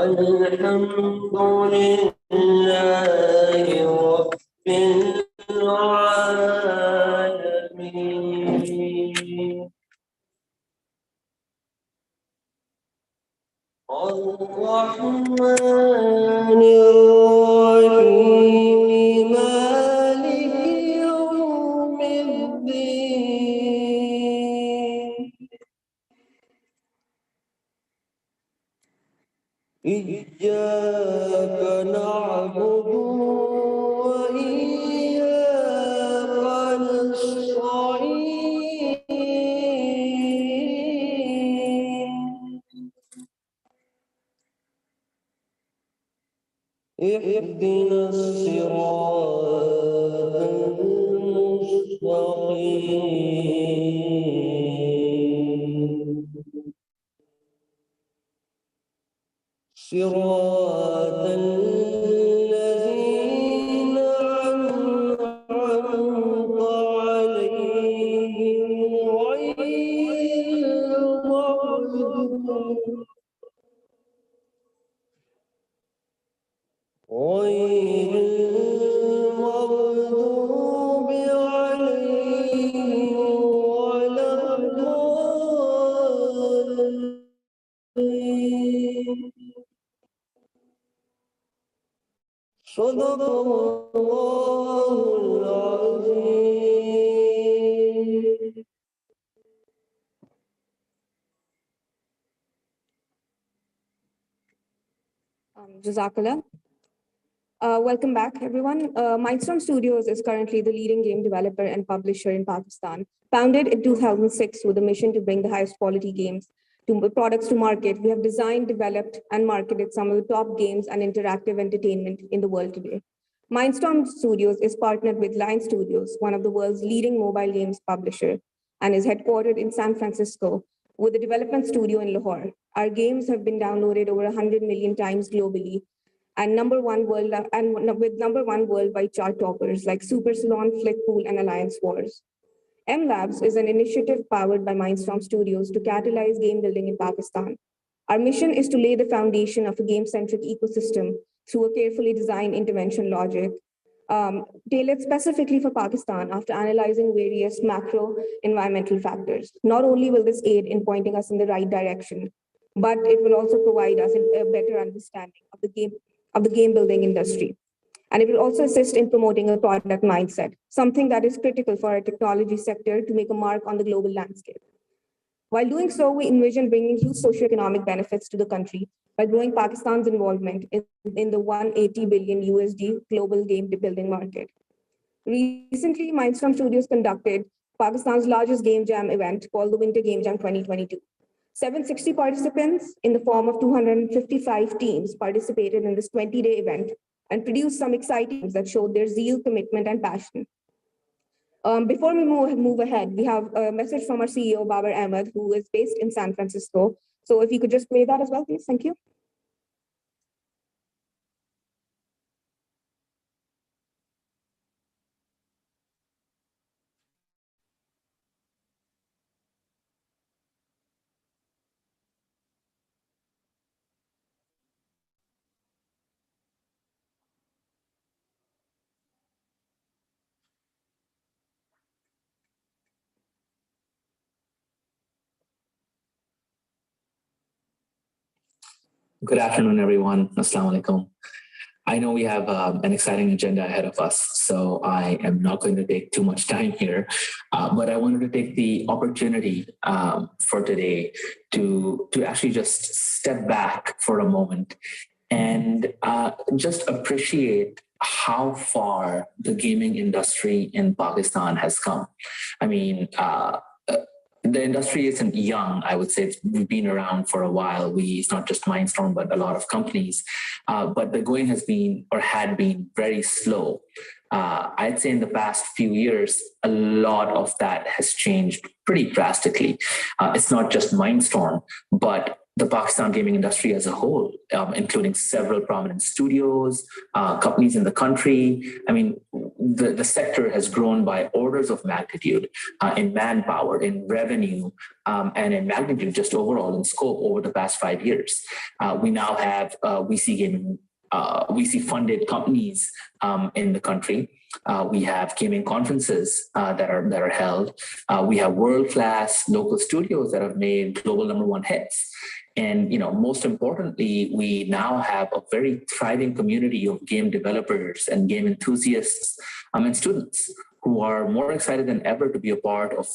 الحمد لله رب العالمين الرحمن الرحيم مالك يوم الدين إياك نعبد وإياك نستعين اهدنا الصراط المستقيم صراط الذين أنعمت عليهم غير المغضوب عليهم ولا الضالين صدق الله العظيم. Jazakallah. Welcome back, everyone. Mindstorm Studios is currently the leading game developer and publisher in Pakistan. Founded in 2006 with a mission to bring the highest quality games to products to market, we have designed, developed, and marketed some of the top games and interactive entertainment in the world today. Mindstorm Studios is partnered with Lion Studios, one of the world's leading mobile games publisher, and is headquartered in San Francisco with a development studio in Lahore. Our games have been downloaded over 100 million times globally and with number one worldwide chart toppers like Super Salon, Flickpool, and Alliance Wars. M Labs is an initiative powered by Mindstorm Studios to catalyze game building in Pakistan. Our mission is to lay the foundation of a game-centric ecosystem through a carefully designed intervention logic, tailored specifically for Pakistan after analyzing various macro environmental factors. Not only will this aid in pointing us in the right direction, but it will also provide us a better understanding of the game building industry. And it will also assist in promoting a product mindset, something that is critical for our technology sector to make a mark on the global landscape. While doing so, we envision bringing huge socioeconomic benefits to the country by growing Pakistan's involvement in the 180 billion USD global game building market. Recently, Mindstorm Studios conducted Pakistan's largest game jam event called the Winter Game Jam 2022. 760 participants in the form of 255 teams participated in this 20-day event and produced some exciting games that showed their zeal, commitment, and passion. Before we move ahead, we have a message from our CEO, Babar Ahmed, who is based in San Francisco. So if you could just play that as well, please. Thank you. Good afternoon, everyone. Assalamu alaikum. I know we have an exciting agenda ahead of us, so I am not going to take too much time here, but I wanted to take the opportunity for today to actually just step back for a moment and just appreciate how far the gaming industry in Pakistan has come. I mean, the industry isn't young. I would say we've been around for a while. It's not just Mindstorm, but a lot of companies. But the going has been or had been very slow. I'd say in the past few years, a lot of that has changed pretty drastically. It's not just Mindstorm, but the Pakistan gaming industry as a whole, including several prominent studios, companies in the country. I mean, the sector has grown by orders of magnitude in manpower, in revenue, and in magnitude just overall in scope over the past 5 years. We now have VC gaming, VC funded companies in the country. We have gaming conferences that are held. We have world-class local studios that have made global #1 hits. And most importantly, we now have a very thriving community of game developers and game enthusiasts and students who are more excited than ever to be a part of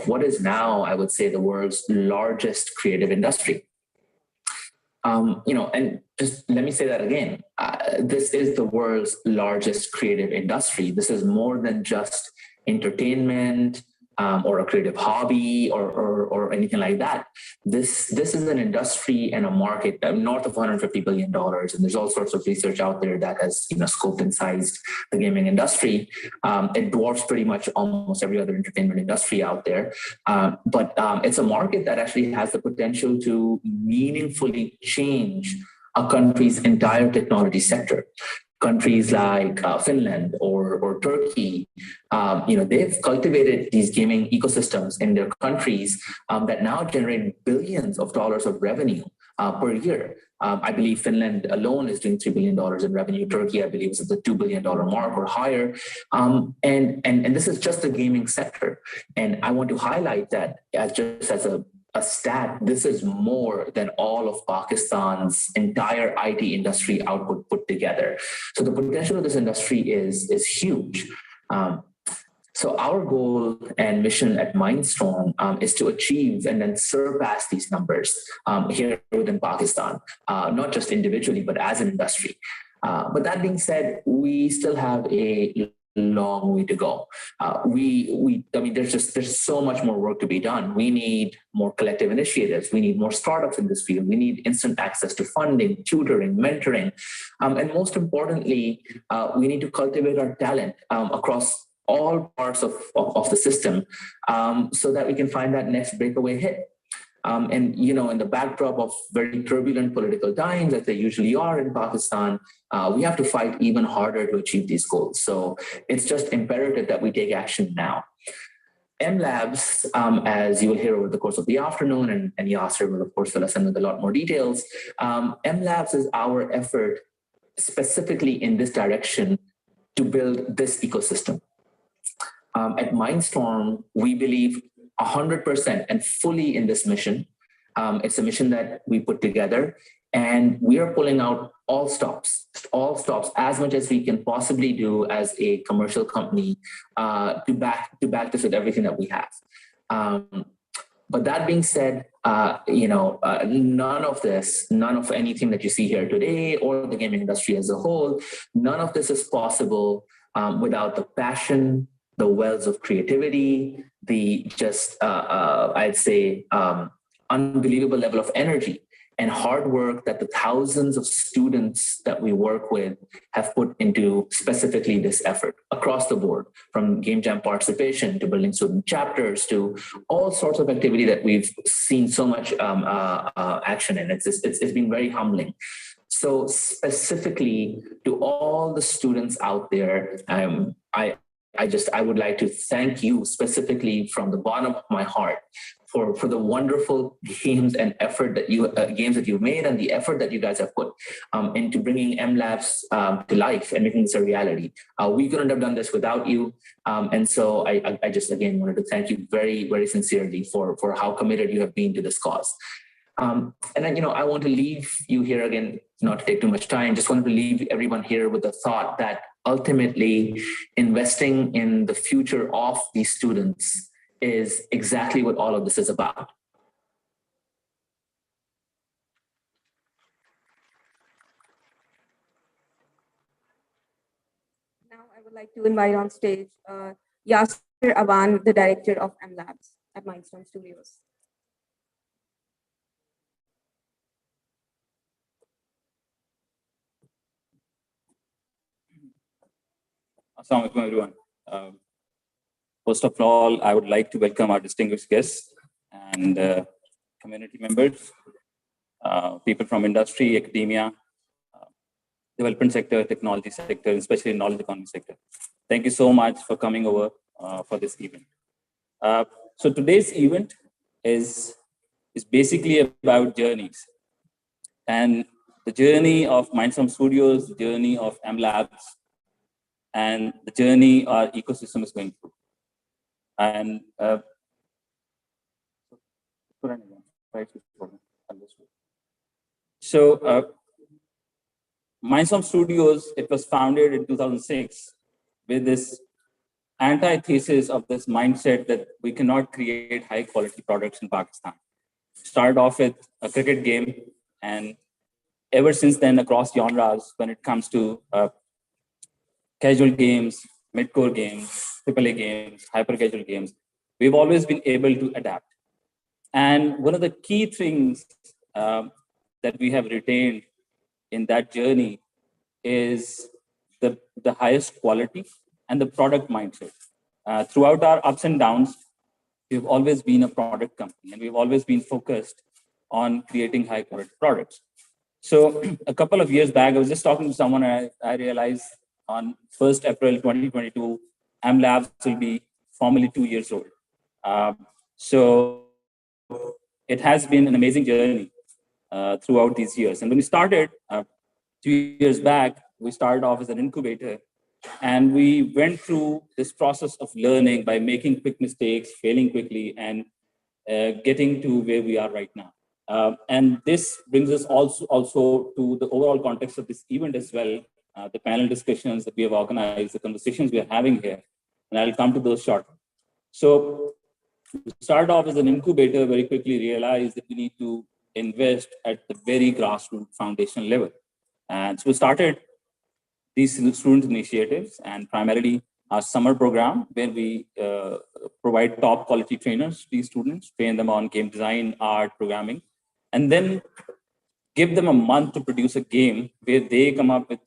what is now, I would say, the world's largest creative industry. And just let me say that again. This is the world's largest creative industry. This is more than just entertainment or a creative hobby or anything like that. This is an industry and a market north of $150 billion. And there's all sorts of research out there that has scoped and sized the gaming industry. It dwarfs pretty much almost every other entertainment industry out there. But it's a market that actually has the potential to meaningfully change a country's entire technology sector. Countries like Finland or Turkey, they've cultivated these gaming ecosystems in their countries that now generate billions of dollars of revenue per year. I believe Finland alone is doing $3 billion in revenue. Turkey, I believe, is at the $2 billion mark or higher. And this is just the gaming sector. And I want to highlight that just as a stat, this is more than all of Pakistan's entire IT industry output put together. So the potential of this industry is huge. So our goal and mission at Mindstorm is to achieve and then surpass these numbers here within Pakistan, not just individually, but as an industry. But that being said, we still have a long way to go. I mean, there's so much more work to be done. We need more collective initiatives. We need more startups in this field. We need instant access to funding, tutoring, mentoring. And most importantly, we need to cultivate our talent across all parts of the system so that we can find that next breakaway hit. And, in the backdrop of very turbulent political times, as they usually are in Pakistan, we have to fight even harder to achieve these goals. So it's just imperative that we take action now. M Labs, as you will hear over the course of the afternoon, and Yasser will, of course, fill us in with a lot more details. M Labs is our effort specifically in this direction to build this ecosystem. At Mindstorm, we believe 100% and fully in this mission. It's a mission that we put together, and we are pulling out all stops as much as we can possibly do as a commercial company to back this with everything that we have. But that being said, none of anything that you see here today or the gaming industry as a whole, none of this is possible without the passion, the wells of creativity, the just, I'd say, unbelievable level of energy and hard work that the thousands of students that we work with have put into specifically this effort across the board, from game jam participation to building student chapters to all sorts of activity that we've seen so much action in. It's been very humbling. So specifically to all the students out there, I would like to thank you specifically from the bottom of my heart for the wonderful games and effort that games that you've made and the effort that you guys have put into bringing M Labs to life and making this a reality. We couldn't have done this without you. And so I just, again, wanted to thank you very, very sincerely for how committed you have been to this cause. And then, I want to leave you here again, not to take too much time, just wanted to leave everyone here with the thought that ultimately investing in the future of these students is exactly what all of this is about. Now I would like to invite on stage Yasir Awan, the director of M Labs at Mindstorm Studios. Assalamu alaikum, everyone. First of all, I would like to welcome our distinguished guests and community members, people from industry, academia, development sector, technology sector, especially knowledge economy sector. Thank you so much for coming over for this event. So today's event is basically about journeys, and the journey of Mindstorm Studios, the journey of M Labs, and the journey our ecosystem is going through. And so Mindstorm Studios, it was founded in 2006 with this antithesis of this mindset that we cannot create high quality products in Pakistan. Started off with a cricket game, and ever since then, across genres, when it comes to casual games, mid-core games, AAA games, hyper-casual games, we've always been able to adapt. And one of the key things that we have retained in that journey is the highest quality and the product mindset. Throughout our ups and downs, we've always been a product company, and we've always been focused on creating high quality products. So a couple of years back, I was just talking to someone, and I realized on 1st April 2022, M Labs will be formally 2 years old. So it has been an amazing journey throughout these years. And when we started 2 years back, we started off as an incubator, and we went through this process of learning by making quick mistakes, failing quickly, and getting to where we are right now. And this brings us also to the overall context of this event as well, the panel discussions that we have organized, the conversations we are having here, and I'll come to those shortly. So we started off as an incubator, very quickly realized that we need to invest at the very grassroots foundational level. And so we started these student initiatives, and primarily our summer program, where we provide top quality trainers to these students, train them on game design, art, programming, and then give them a month to produce a game where they come up with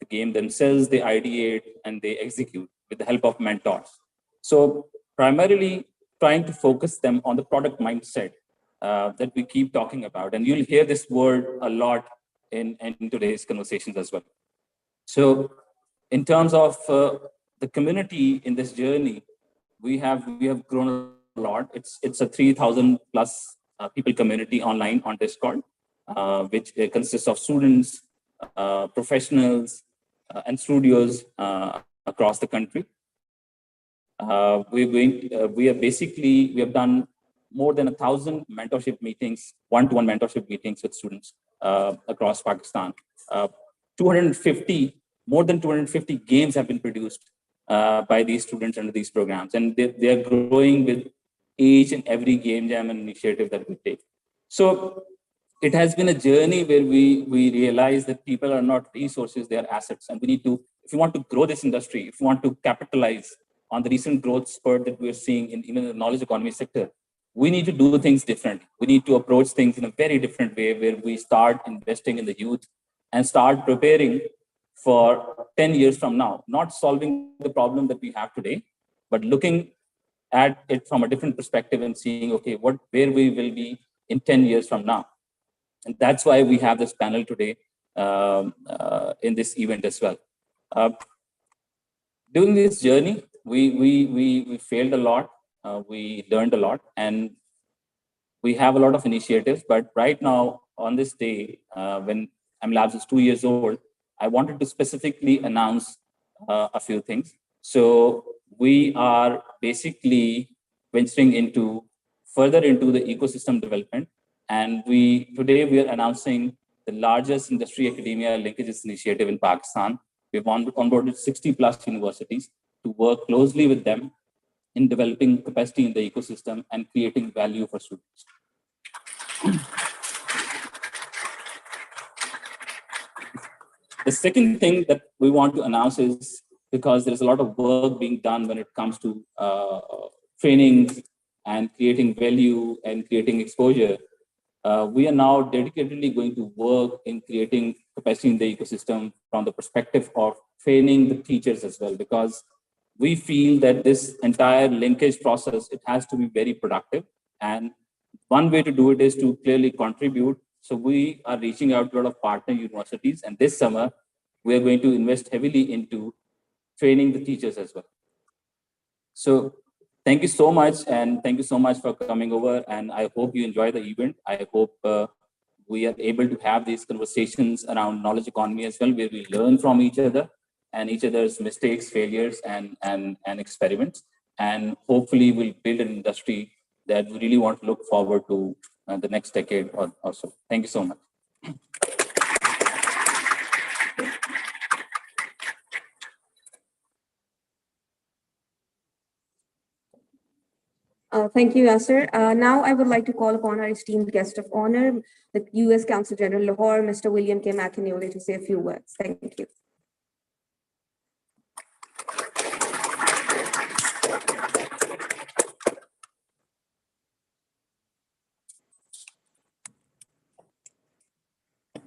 the game themselves, they ideate, and they execute with the help of mentors. So primarily trying to focus them on the product mindset that we keep talking about. And you'll hear this word a lot in today's conversations as well. So in terms of the community in this journey, we have grown a lot. It's a 3,000 plus people community online on Discord, which consists of students, professionals, and studios across the country. We have done more than 1,000 mentorship meetings, one-to-one mentorship meetings with students across Pakistan. More than 250 games have been produced by these students under these programs, and they are growing with each and every game jam and initiative that we take. So it has been a journey where we realize that people are not resources, they are assets, and we need to, if you want to grow this industry, if you want to capitalize on the recent growth spurt that we're seeing in even the knowledge economy sector, we need to do things differently. We need to approach things in a very different way, where we start investing in the youth and start preparing for 10 years from now, not solving the problem that we have today, but looking at it from a different perspective and seeing, okay, where we will be in 10 years from now. And that's why we have this panel today in this event as well. During this journey, we failed a lot, we learned a lot, and we have a lot of initiatives. But right now, on this day, when M Labs is 2 years old, I wanted to specifically announce a few things. So we are basically venturing further into the ecosystem development. And today we are announcing the largest industry academia linkages initiative in Pakistan. We've onboarded 60 plus universities to work closely with them in developing capacity in the ecosystem and creating value for students. The second thing that we want to announce is because there is a lot of work being done when it comes to training and creating value and creating exposure. We are now dedicatedly going to work in creating capacity in the ecosystem from the perspective of training the teachers as well, because we feel that this entire linkage process, it has to be very productive. And one way to do it is to clearly contribute. So we are reaching out to a lot of partner universities, and this summer we are going to invest heavily into training the teachers as well. So thank you so much, and thank you so much for coming over, and I hope you enjoy the event. I hope we are able to have these conversations around knowledge economy as well, where we learn from each other and each other's mistakes, failures, and experiments. And hopefully we'll build an industry that we really want to look forward to the next decade or so. Thank you so much. Thank you, Yasser. Now I would like to call upon our esteemed guest of honor, the U.S. Consul General Lahore, Mr. William K. McAnally, to say a few words. Thank you.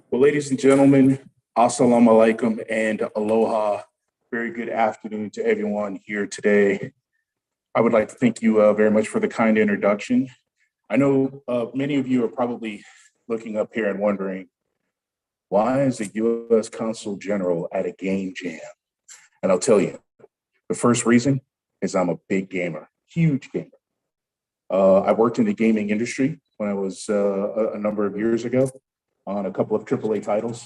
Well, ladies and gentlemen, assalamu alaikum and aloha. Very good afternoon to everyone here today. I would like to thank you very much for the kind introduction. I know many of you are probably looking up here and wondering, why is the U.S. Consul General at a game jam? And I'll tell you, the first reason is I'm a big gamer, huge gamer. I worked in the gaming industry when I was a number of years ago on a couple of AAA titles.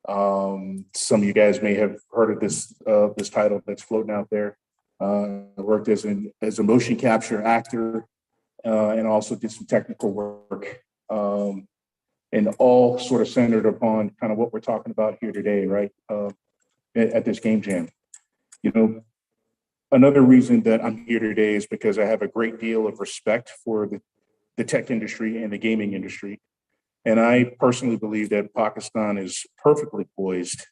Some of you guys may have heard of this title that's floating out there. I worked as a motion capture actor and also did some technical work, and all sort of centered upon kind of what we're talking about here today, right? At this game jam. You know, another reason that I'm here today is because I have a great deal of respect for the tech industry and the gaming industry. And I personally believe that Pakistan is perfectly poised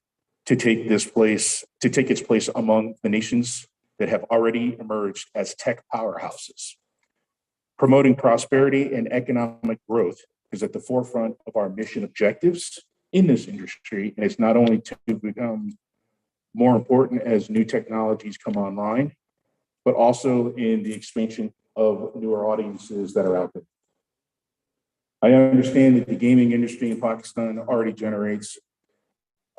to take its place among the nations that have already emerged as tech powerhouses. Promoting prosperity and economic growth is at the forefront of our mission objectives in this industry. And it's not only to become more important as new technologies come online, but also in the expansion of newer audiences that are out there. I understand that the gaming industry in Pakistan already generates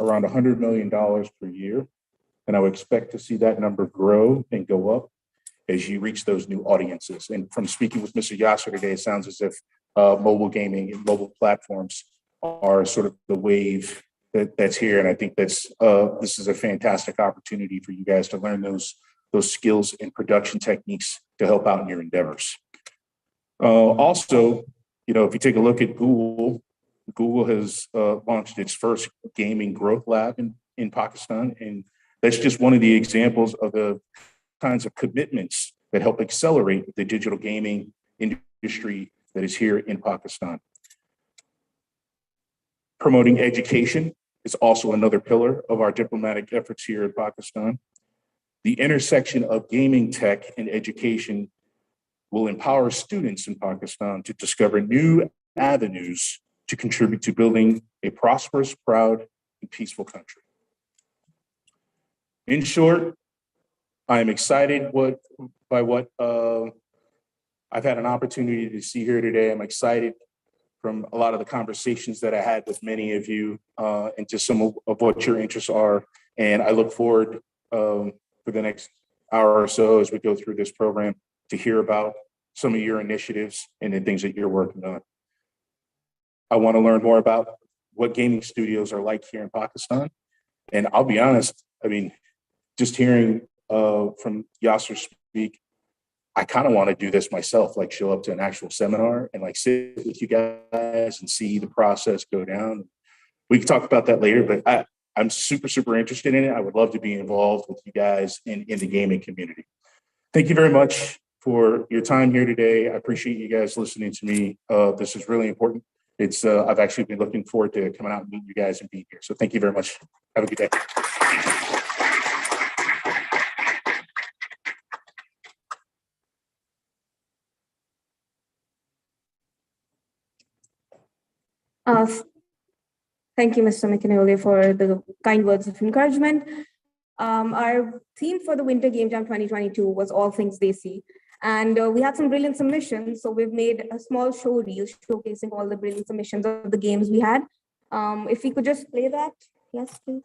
around $100 million per year, and I would expect to see that number grow and go up as you reach those new audiences. And from speaking with Mr. Yasser today, it sounds as if mobile gaming and mobile platforms are sort of the wave that's here, and I think this is a fantastic opportunity for you guys to learn those skills and production techniques to help out in your endeavors. Also, you know, if you take a look at Google has launched its first gaming growth lab in Pakistan. And that's just one of the examples of the kinds of commitments that help accelerate the digital gaming industry that is here in Pakistan. Promoting education is also another pillar of our diplomatic efforts here in Pakistan. The intersection of gaming tech and education will empower students in Pakistan to discover new avenues to contribute to building a prosperous, proud, and peaceful country. In short, I am excited by what I've had an opportunity to see here today. I'm excited from a lot of the conversations that I had with many of you and just some of what your interests are. And I look forward for the next hour or so as we go through this program to hear about some of your initiatives and the things that you're working on. I want to learn more about what gaming studios are like here in Pakistan. And I'll be honest, I mean, just hearing from Yasser speak, I kind of want to do this myself, like show up to an actual seminar and like sit with you guys and see the process go down. We can talk about that later, but I'm super, super interested in it. I would love to be involved with you guys in the gaming community. Thank you very much for your time here today. I appreciate you guys listening to me. This is really important. It's I've actually been looking forward to coming out and meeting you guys and being here. So thank you very much. Have a good day. Uh, Thank you, Mr. McInerney, for the kind words of encouragement. Our theme for the Winter Game Jam 2022 was All Things Desi. And we had some brilliant submissions. So we've made a small show reel showcasing all the brilliant submissions of the games we had. If we could just play that. Yes, please.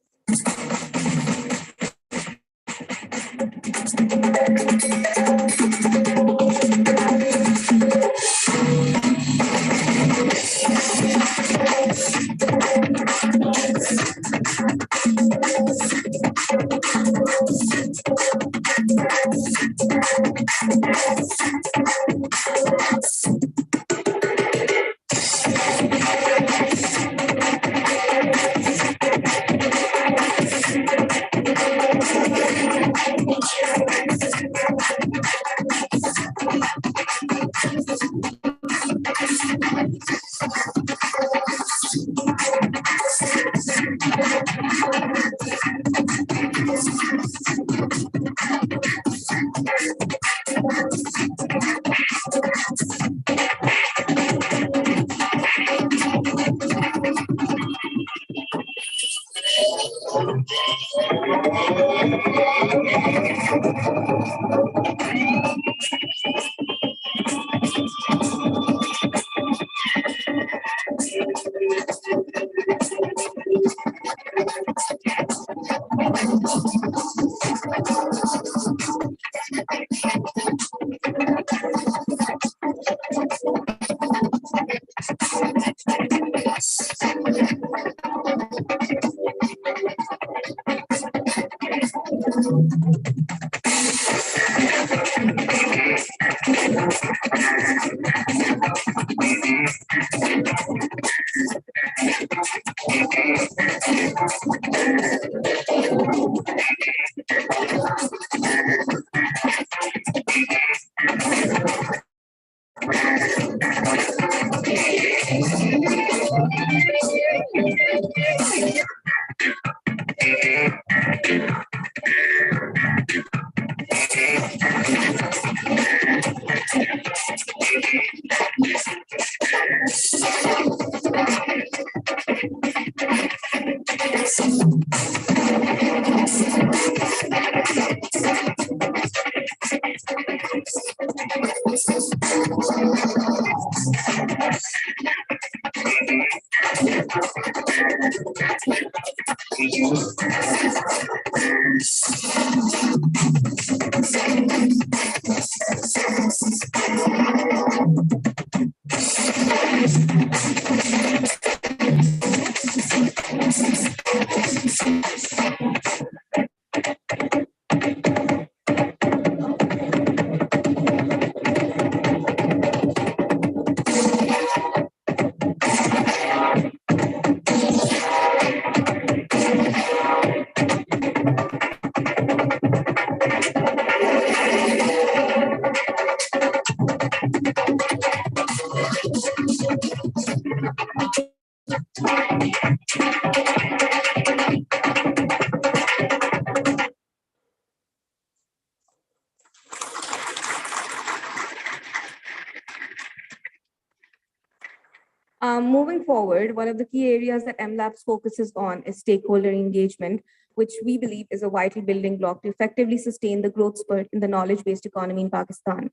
Moving forward, one of the key areas that MLabs focuses on is stakeholder engagement, which we believe is a vital building block to effectively sustain the growth spurt in the knowledge-based economy in Pakistan.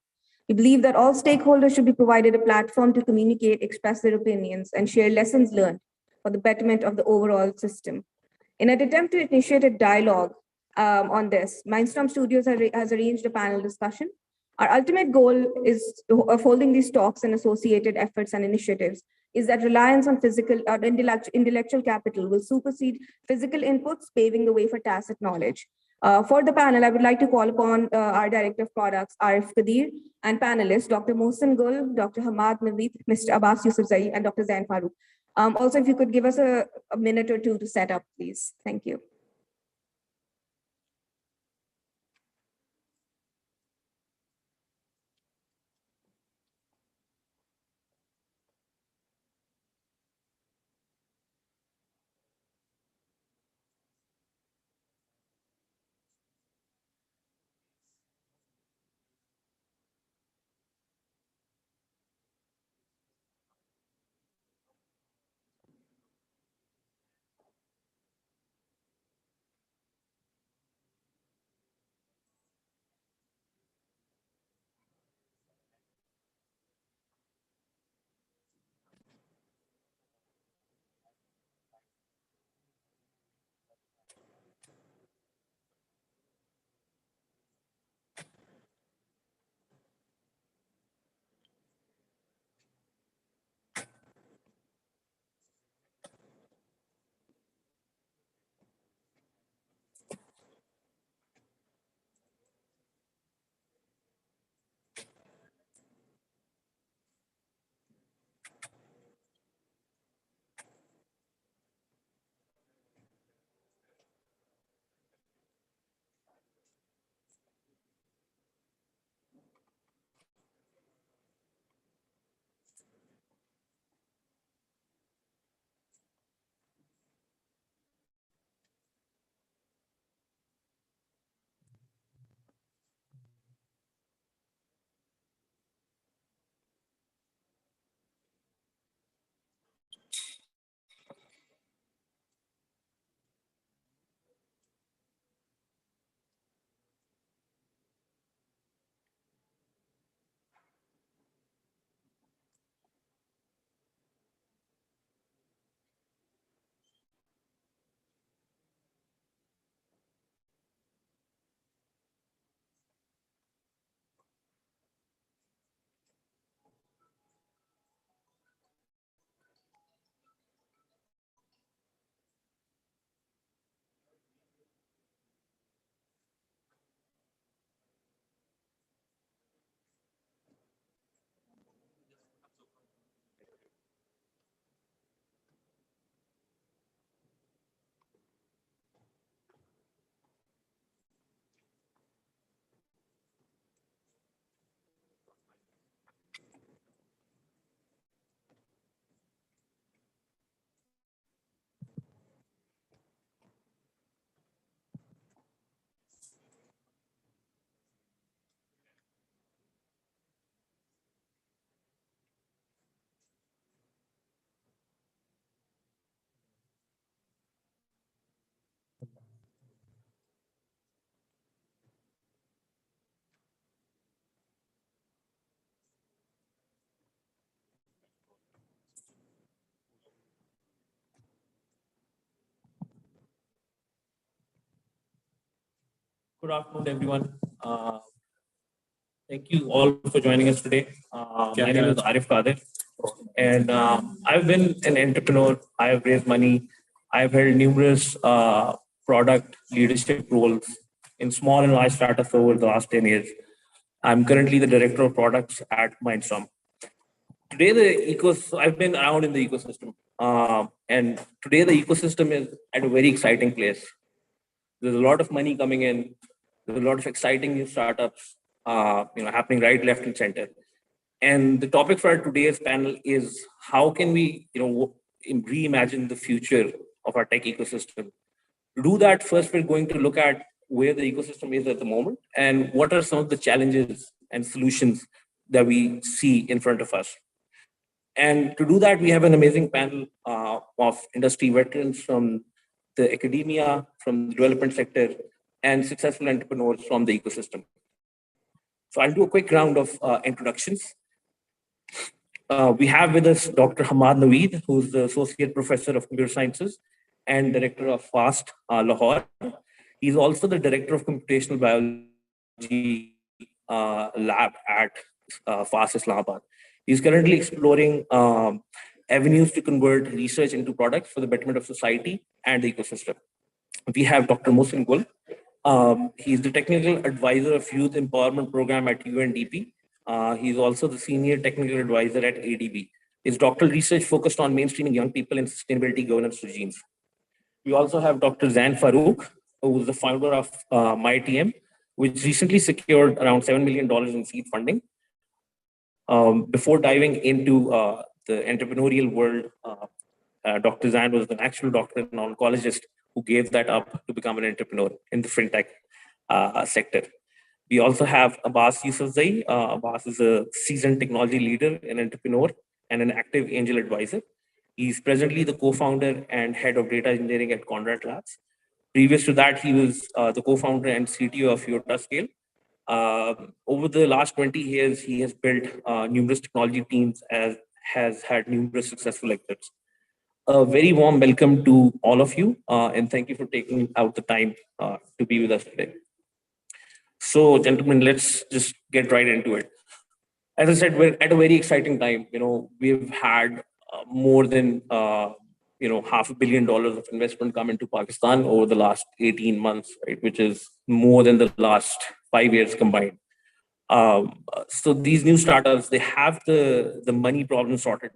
We believe that all stakeholders should be provided a platform to communicate, express their opinions, and share lessons learned for the betterment of the overall system. In an attempt to initiate a dialogue on this, Mindstorm Studios has arranged a panel discussion. Our ultimate goal of holding these talks and associated efforts and initiatives is that reliance on physical or intellectual capital will supersede physical inputs, paving the way for tacit knowledge. For the panel, I would like to call upon our Director of Products, Arif Kadir, and panelists, Dr. Mohsin Gul, Dr. Hamad Naveed, Mr. Abbas Yusufzai, and Dr. Zain Farooq. Also, if you could give us a minute or two to set up, please. Thank you. Good afternoon, everyone. Thank you all for joining us today. My name is Arif Kadir, and I've been an entrepreneur. I have raised money. I've held numerous product leadership roles in small and large startups over the last 10 years. I'm currently the director of products at Mindstorm. Today, I've been around in the ecosystem, and today the ecosystem is at a very exciting place. There's a lot of money coming in. There's a lot of exciting new startups, happening right, left, and center. And the topic for today's panel is how can we, reimagine the future of our tech ecosystem. To do that, first we're going to look at where the ecosystem is at the moment and what are some of the challenges and solutions that we see in front of us. And to do that, we have an amazing panel of industry veterans from the academia, from the development sector, and successful entrepreneurs from the ecosystem. So I'll do a quick round of introductions. We have with us Dr. Hamad Naveed, who's the Associate Professor of Computer Sciences and Director of FAST Lahore. He's also the Director of Computational Biology Lab at FAST Islamabad. He's currently exploring avenues to convert research into products for the betterment of society and the ecosystem. We have Dr. Mohsin Gul. He's the Technical Advisor of Youth Empowerment Program at UNDP. He's also the Senior Technical Advisor at ADB. His doctoral research focused on mainstreaming young people in sustainability governance regimes. We also have Dr. Zain Farouk, who is the founder of MyTM, which recently secured around $7 million in seed funding. Before diving into the entrepreneurial world, Dr. Zain was an actual doctor and oncologist who gave that up to become an entrepreneur in the fintech sector. We also have Abbas Yousafzai. Abbas is a seasoned technology leader, an entrepreneur, and an active angel advisor. He's presently the co-founder and head of data engineering at Conrad Labs. Previous to that, he was the co-founder and CTO of Yotascale. Over the last 20 years, he has built numerous technology teams and has had numerous successful exits. A very warm welcome to all of you, and thank you for taking out the time to be with us today. So, gentlemen, let's just get right into it. As I said, we're at a very exciting time. We've had more than $500 million of investment come into Pakistan over the last 18 months, right, which is more than the last 5 years combined. So these new startups, they have the money problem sorted.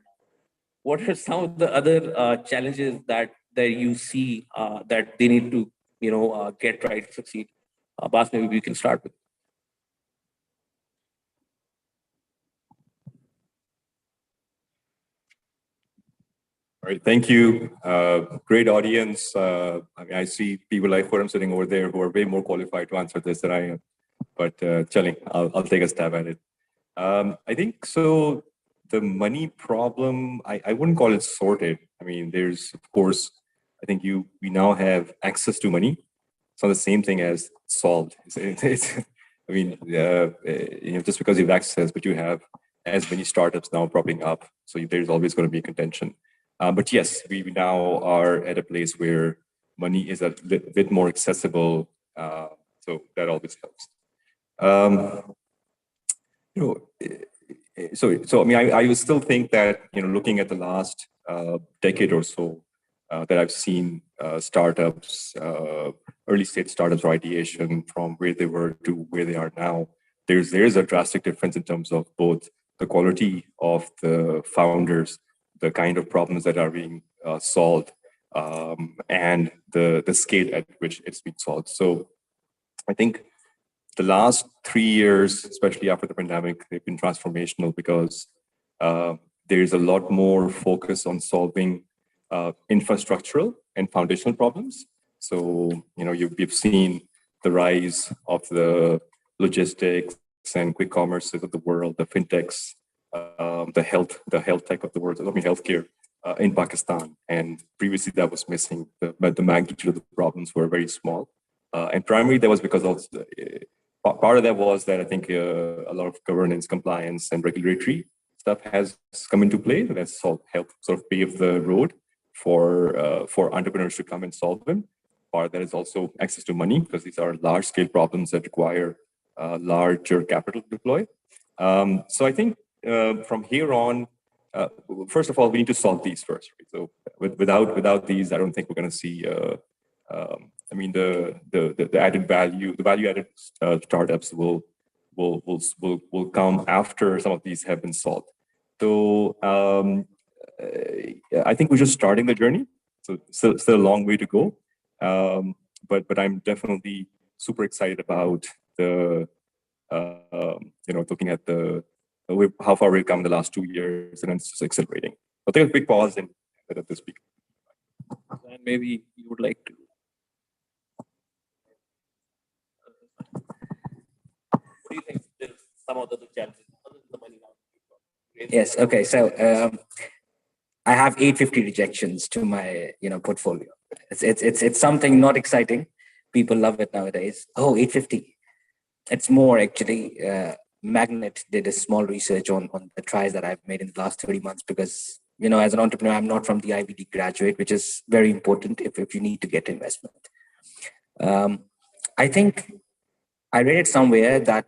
What are some of the other challenges that you see that they need to get right to succeed? Bas, maybe we can start with. All right, thank you. Great audience. I see people like Khurram sitting over there who are way more qualified to answer this than I am. But Challing, I'll take a stab at it. I think so. The money problem, I wouldn't call it sorted. I mean, there's, of course, I think we now have access to money. It's not the same thing as solved. I mean, just because you have access, but you have as many startups now popping up. So there's always going to be contention. But yes, we now are at a place where money is a bit more accessible. So that always helps. So I mean, I would still think that, looking at the last decade or so, that I've seen startups, early stage startups or ideation from where they were to where they are now, there is a drastic difference in terms of both the quality of the founders, the kind of problems that are being solved, and the scale at which it's being solved. So I think the last 3 years, especially after the pandemic, they've been transformational because there's a lot more focus on solving infrastructural and foundational problems. So, you've seen the rise of the logistics and quick commerces of the world, the fintechs, the health tech of the world, healthcare in Pakistan. And previously that was missing. The magnitude of the problems were very small. And primarily that was because of part of that was that I think a lot of governance, compliance, and regulatory stuff has come into play. That's helped sort of pave the road for entrepreneurs to come and solve them. part, there is also access to money, because these are large scale problems that require larger capital to deploy. So I think from here on, first of all, we need to solve these first. Right? So without these, I don't think we're going to see. I mean, the added value, the value added startups will come after some of these have been solved. So I think we're just starting the journey. So still a long way to go. But I'm definitely super excited about the looking at how far we've come in the last 2 years, and it's just accelerating. I'll take a quick pause and let this speak. And maybe you would like to. What do you think is some of the challenges other than the money now? Yes. Okay. So I have 850 rejections to my portfolio. It's something not exciting. People love it nowadays. Oh, 850. It's more actually. Magnet did a small research on the tries that I've made in the last 30 months because as an entrepreneur, I'm not from the IVD graduate, which is very important if you need to get investment. I think I read it somewhere that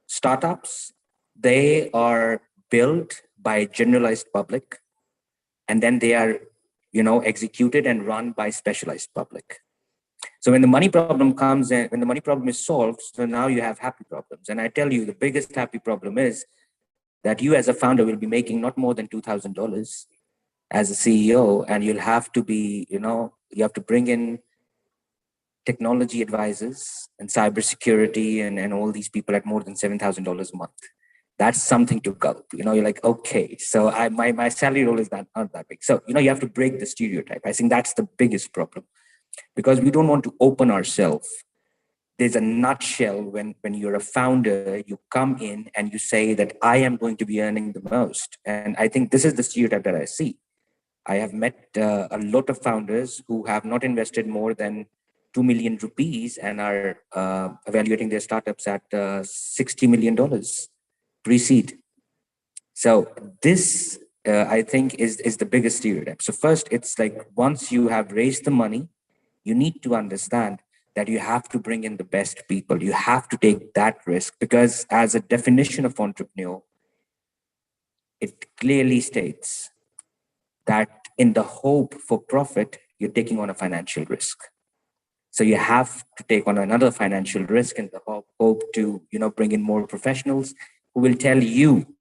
startups, they are built by generalized public, and then they are, executed and run by specialized public. So when the money problem comes in, when the money problem is solved, so now you have happy problems. And I tell you, the biggest happy problem is that you as a founder will be making not more than $2,000 as a CEO, and you'll have to be, you have to bring in technology advisors and cybersecurity and all these people at more than $7,000 a month. That's something to gulp. You're like, okay, so my salary role is not that big. So, you have to break the stereotype. I think that's the biggest problem. Because we don't want to open ourselves. There's a nutshell when you're a founder, you come in and you say that I am going to be earning the most. And I think this is the stereotype that I see. I have met a lot of founders who have not invested more than 2 million rupees and are evaluating their startups at $60 million pre-seed. So this, I think, is the biggest stereotype. So first, it's like once you have raised the money, you need to understand that you have to bring in the best people. You have to take that risk because as a definition of entrepreneur, it clearly states that in the hope for profit, you're taking on a financial risk. So you have to take on another financial risk in the hope to, bring in more professionals who will tell you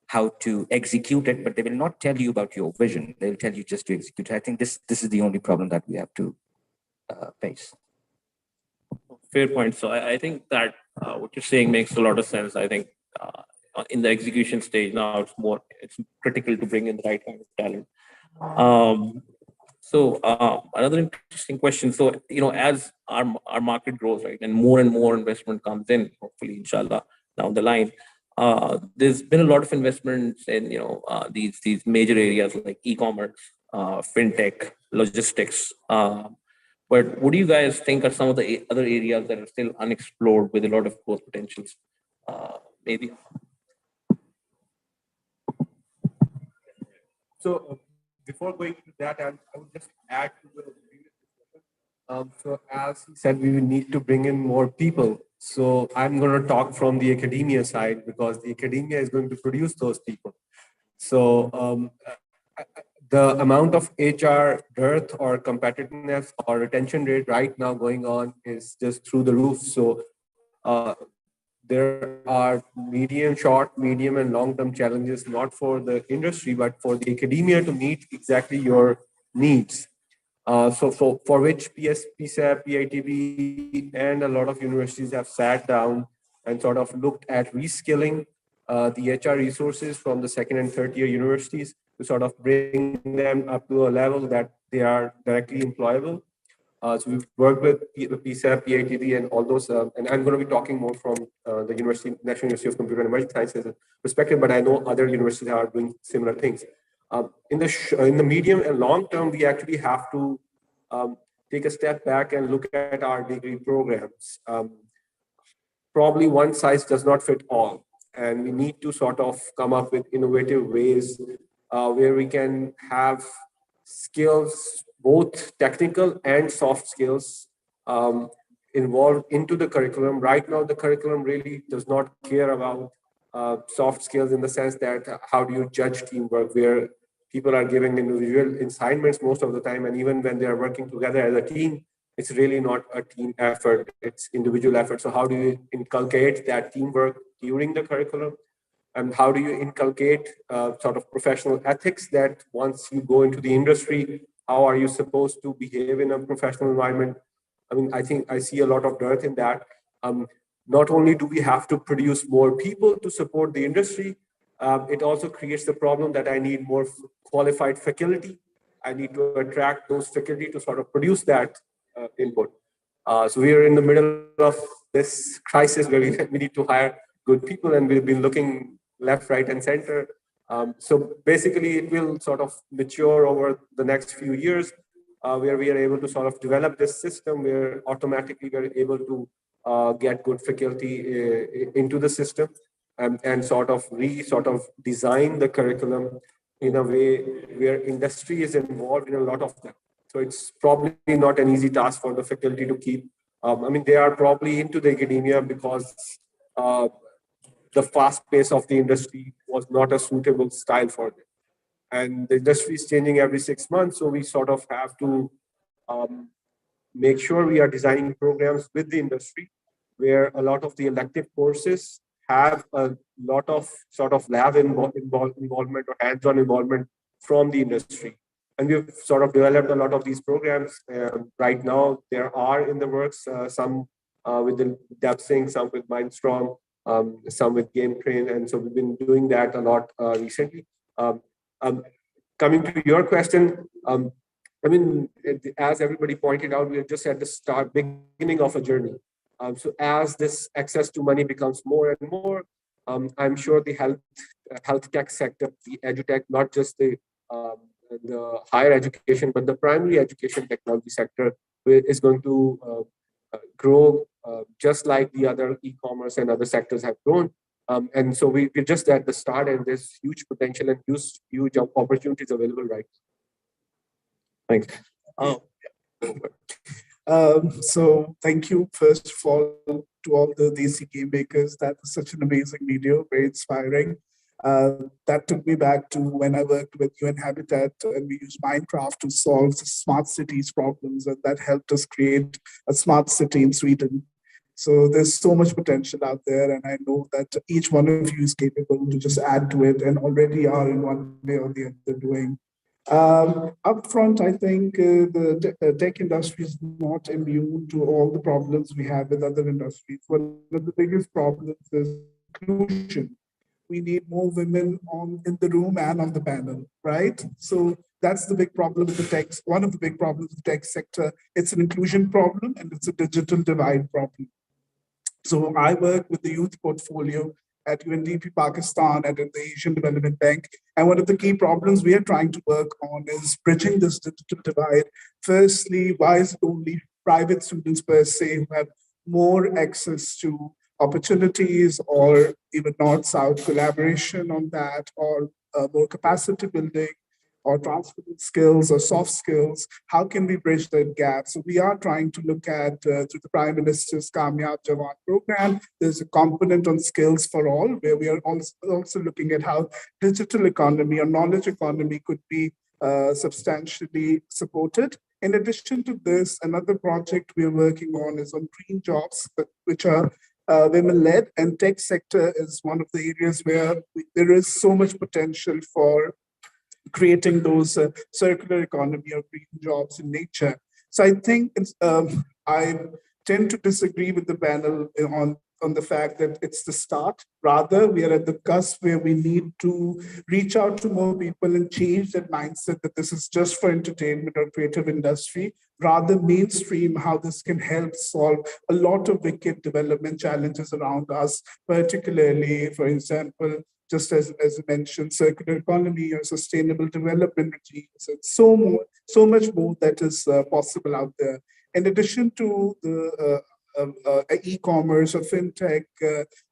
how to execute it, but they will not tell you about your vision. They'll tell you just to execute. I think this is the only problem that we have to face. Fair point. So I think that what you're saying makes a lot of sense. I think in the execution stage now, it's critical to bring in the right kind of talent. So another interesting question. So as our market grows, right, and more investment comes in, hopefully, inshallah, down the line. There's been a lot of investments in these major areas like e-commerce, fintech, logistics. But what do you guys think are some of the other areas that are still unexplored with a lot of growth potentials? Maybe. So before going to that, I would just add to the previous discussion. So as he said, we will need to bring in more people. So I'm going to talk from the academia side because the academia is going to produce those people. So the amount of HR dearth or competitiveness or retention rate right now going on is just through the roof. So there are short, medium, and long-term challenges, not for the industry, but for the academia to meet exactly your needs. So for which PSAP, PITB, and a lot of universities have sat down and sort of looked at reskilling the HR resources from the second and third year universities to sort of bring them up to a level that they are directly employable. So we've worked with PSAP, PITB, and all those, and I'm going to be talking more from the National University of Computer and Emerging Sciences perspective, but I know other universities are doing similar things. In the medium and long term, we actually have to take a step back and look at our degree programs. Probably one size does not fit all, and we need to sort of come up with innovative ways where we can have skills, both technical and soft skills, um, involved into the curriculum. Right now, the curriculum really does not care about soft skills in the sense that how do you judge teamwork, where people are giving individual assignments most of the time, and even when they are working together as a team, it's really not a team effort, it's individual effort. So how do you inculcate that teamwork during the curriculum? And how do you inculcate sort of professional ethics that once you go into the industry, how are you supposed to behave in a professional environment? I mean, I think I see a lot of dearth in that. Um, Not only do we have to produce more people to support the industry, it also creates the problem that I need more qualified faculty. I need to attract those faculty to sort of produce that input. So we are in the middle of this crisis where we need to hire good people, and we've been looking left, right, and center. So basically, it will sort of mature over the next few years, where we are able to sort of develop this system where automatically we are able to get good faculty into the system, and sort of design the curriculum in a way where industry is involved in a lot of them. So it's probably not an easy task for the faculty to keep. I mean, they are probably into the academia because uh, the fast pace of the industry was not a suitable style for them. And the industry is changing every 6 months, so we sort of have to um, make sure we are designing programs with the industry where a lot of the elective courses have a lot of sort of lab involvement or hands-on involvement from the industry. And we've sort of developed a lot of these programs. Right now, there are in the works, some with the DevSync, some with Mindstorm, some with Game Train. And so we've been doing that a lot recently. Um, um, Coming to your question, I mean, as everybody pointed out, we're just at the beginning of a journey. So as this access to money becomes more and more, I'm sure the health tech sector, the edutech, not just the higher education, but the primary education technology sector is going to grow just like the other e-commerce and other sectors have grown. And so we're just at the start, and there's huge potential and huge opportunities available right now. Thanks. So thank you, first of all, to all the DC game makers. That was such an amazing video, very inspiring. That took me back to when I worked with UN Habitat, and we used Minecraft to solve smart cities problems, and that helped us create a smart city in Sweden. So there's so much potential out there, and I know that each one of you is capable to just add to it, and already are in one way or the other doing. Upfront, I think the tech industry is not immune to all the problems we have with other industries. One of the biggest problems is inclusion. We need more women in the room and on the panel, right? So that's the big problem with the tech. One of the big problems with the tech sector. It's an inclusion problem, and it's a digital divide problem. So I work with the youth portfolio at UNDP Pakistan and at the Asian Development Bank. And one of the key problems we are trying to work on is bridging this digital divide. Firstly, why is it only private students per se who have more access to opportunities, or even north-south collaboration on that, or more capacity building, or transferable skills or soft skills? How can we bridge that gap? So we are trying to look at, through the Prime Minister's Kamyab Jawan program, there's a component on skills for all, where we are also looking at how digital economy or knowledge economy could be substantially supported. In addition to this, another project we are working on is on green jobs, which are women-led, and tech sector is one of the areas where there is so much potential for creating those circular economy or green jobs in nature. So I think I tend to disagree with the panel on the fact that it's the start. Rather, we are at the cusp where we need to reach out to more people and change that mindset that this is just for entertainment or creative industry, rather mainstream how this can help solve a lot of wicked development challenges around us, particularly, for example, just as mentioned, circular economy or sustainable development regimes, and so much more that is possible out there. In addition to the e-commerce or fintech,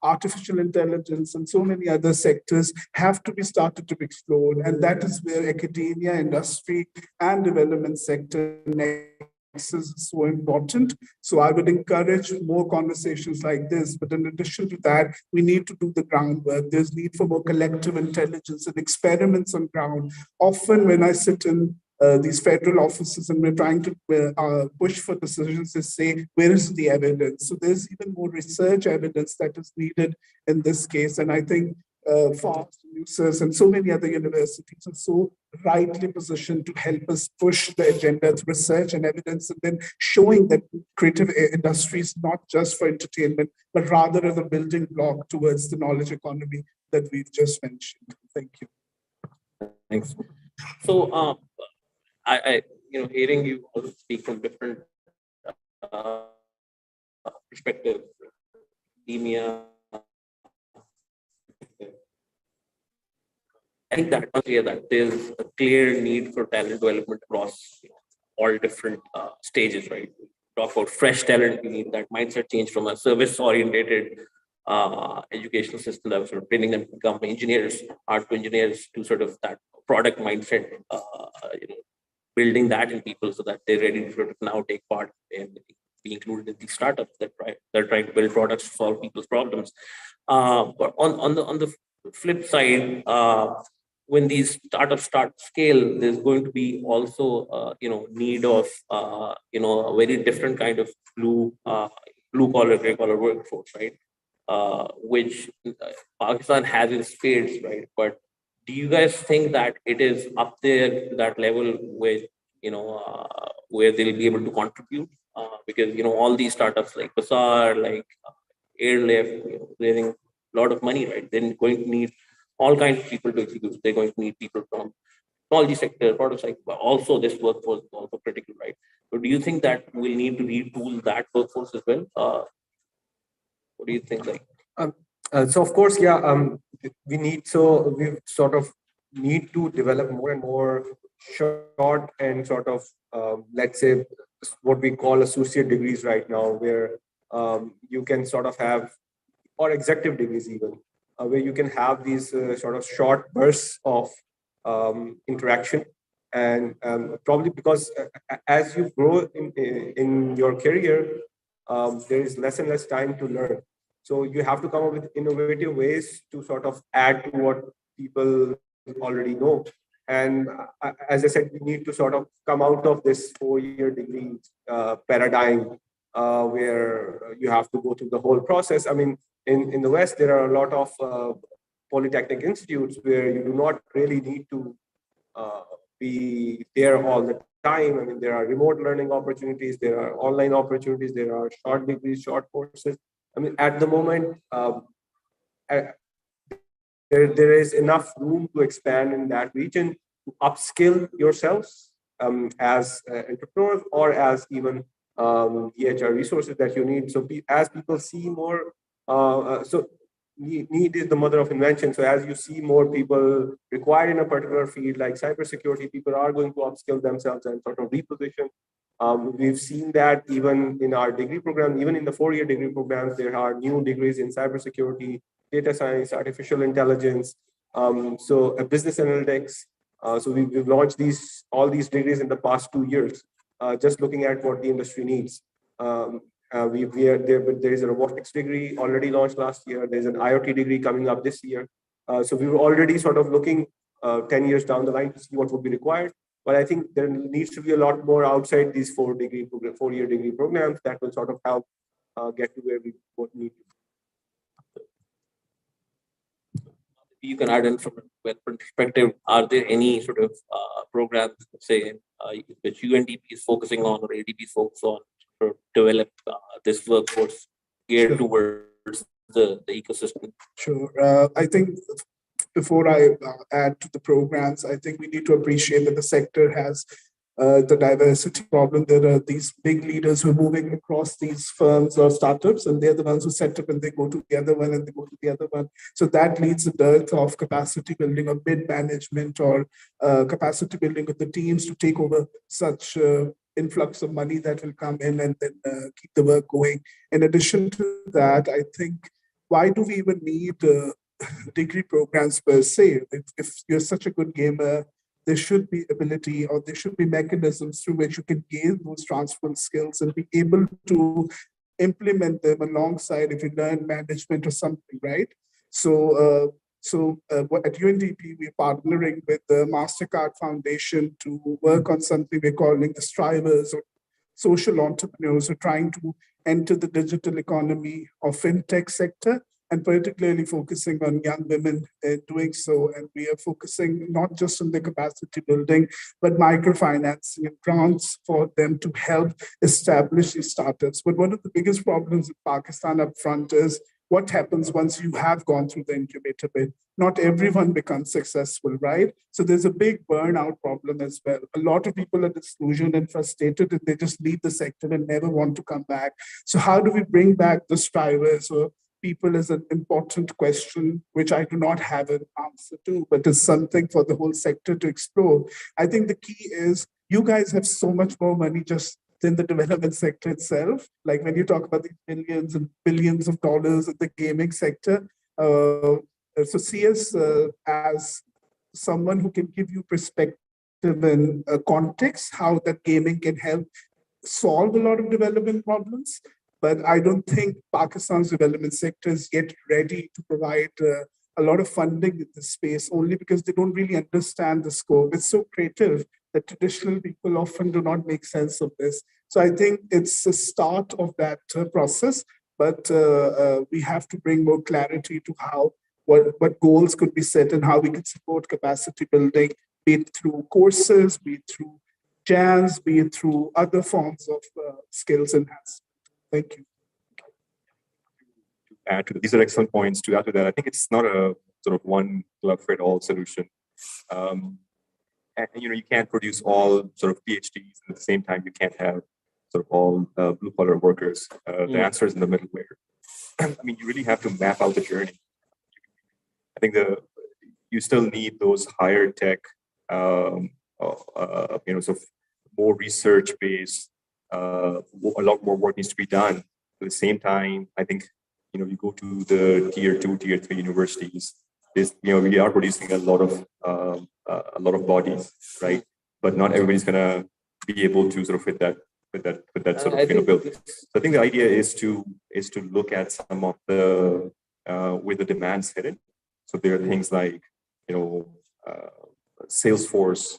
artificial intelligence, and so many other sectors have to be started to be explored. And that is where academia, industry, and development sector is so important. So I would encourage more conversations like this. But in addition to that, we need to do the groundwork. There's need for more collective intelligence and experiments on ground. Often when I sit in these federal offices and we're trying to push for decisions, they say, where is the evidence? So there's even more research evidence that is needed in this case. And I think FOSS, USERS, and so many other universities are so rightly positioned to help us push the agenda through research and evidence, and then showing that creative industry is not just for entertainment, but rather as a building block towards the knowledge economy that we've just mentioned. Thank you. Thanks. So, hearing you all speak from different perspectives, academia, I think that was clear that there's a clear need for talent development across all different stages, right? Talk about fresh talent, we need that mindset change from a service-oriented educational system that was sort of training them to become engineers, hardware engineers, to sort of that product mindset, building that in people so that they're ready to sort of now take part and be included in these startups that they're trying to build products to solve people's problems. But on the flip side, when these startups start scale, there's going to be also need of a very different kind of blue collar, gray collar workforce, right? Which Pakistan has in spades, right? But do you guys think that it is up there to that level with where they'll be able to contribute? Because all these startups like Bazaar, like Airlift, raising a lot of money, right? They're going to need all kinds of people to execute. They're going to need people from technology sector, product sector, but also this workforce is also critical, right? So do you think that we'll need to retool that workforce as well? What do you think? So of course, we sort of need to develop more and more short and sort of, let's say, what we call associate degrees right now, where you can sort of have, or executive degrees even, where you can have these sort of short bursts of interaction. And probably because as you grow in your career, there is less and less time to learn. So you have to come up with innovative ways to sort of add to what people already know. And as I said, we need to sort of come out of this 4-year degree paradigm where you have to go through the whole process. I mean, in the West, there are a lot of polytechnic institutes where you do not really need to be there all the time. I mean, there are remote learning opportunities, there are online opportunities, there are short degrees, short courses. I mean, at the moment, there is enough room to expand in that region to upskill yourselves as entrepreneurs or as even EHR resources that you need. So as people see more, so need is the mother of invention. So as you see more people required in a particular field like cybersecurity, people are going to upskill themselves and sort of reposition. We've seen that even in our degree program, even in the 4-year degree programs, there are new degrees in cybersecurity, data science, artificial intelligence, business analytics. So we've launched all these degrees in the past 2 years, just looking at what the industry needs. There is a robotics degree already launched last year. There's an IoT degree coming up this year. So we were already sort of looking 10 years down the line to see what would be required. But I think there needs to be a lot more outside these 4-year degree programs that will sort of help get to where we both need to. You can add in from a perspective, are there any sort of programs, say, which UNDP is focusing on or ADP is focused on to develop this workforce geared towards the ecosystem? Sure. I think before I add to the programs, I think we need to appreciate that the sector has the diversity problem. There are these big leaders who are moving across these firms or startups, and they're the ones who set up and they go to the other one and they go to the other one. So that leads a dearth of capacity building or mid management or capacity building of the teams to take over such influx of money that will come in and then keep the work going. In addition to that, I think, why do we even need degree programs per se? If you're such a good gamer, there should be ability or there should be mechanisms through which you can gain those transferable skills and be able to implement them alongside if you learn management or something, right? At UNDP, we're partnering with the MasterCard Foundation to work on something we're calling the strivers or social entrepreneurs who are trying to enter the digital economy or fintech sector, and particularly focusing on young women doing so. And we are focusing not just on the capacity building, but microfinancing and grants for them to help establish these startups. But one of the biggest problems in Pakistan up front is what happens once you have gone through the incubator bit. Not everyone becomes successful, right? So there's a big burnout problem as well. A lot of people are disillusioned and frustrated and they just leave the sector and never want to come back. So how do we bring back the strivers or people is an important question, which I do not have an answer to, but is something for the whole sector to explore. I think the key is you guys have so much more money just in the development sector itself. Like when you talk about the millions and billions of dollars in the gaming sector, so see us as someone who can give you perspective and context, how that gaming can help solve a lot of development problems. But I don't think Pakistan's development sector is yet ready to provide a lot of funding in this space, only because they don't really understand the scope. It's so creative that traditional people often do not make sense of this. So I think it's a start of that process, but we have to bring more clarity to how, what goals could be set and how we can support capacity building, be it through courses, be it through jams, be it through other forms of skills enhancement. Thank you. Add to these are excellent points. To add to that, I think it's not a sort of one glove fit all solution. And you can't produce all sort of PhDs at the same time. You can't have sort of all blue collar workers. The answer is in the middle where I mean, you really have to map out the journey. I think you still need those higher tech, sort of more research based. A lot more work needs to be done. At the same time, I think you go to the tier 2, tier 3 universities. We are producing a lot of bodies, right? But not everybody's gonna be able to sort of fit that sort of build. So I think the idea is to look at some of the where the demand's hidden. So there are things like Salesforce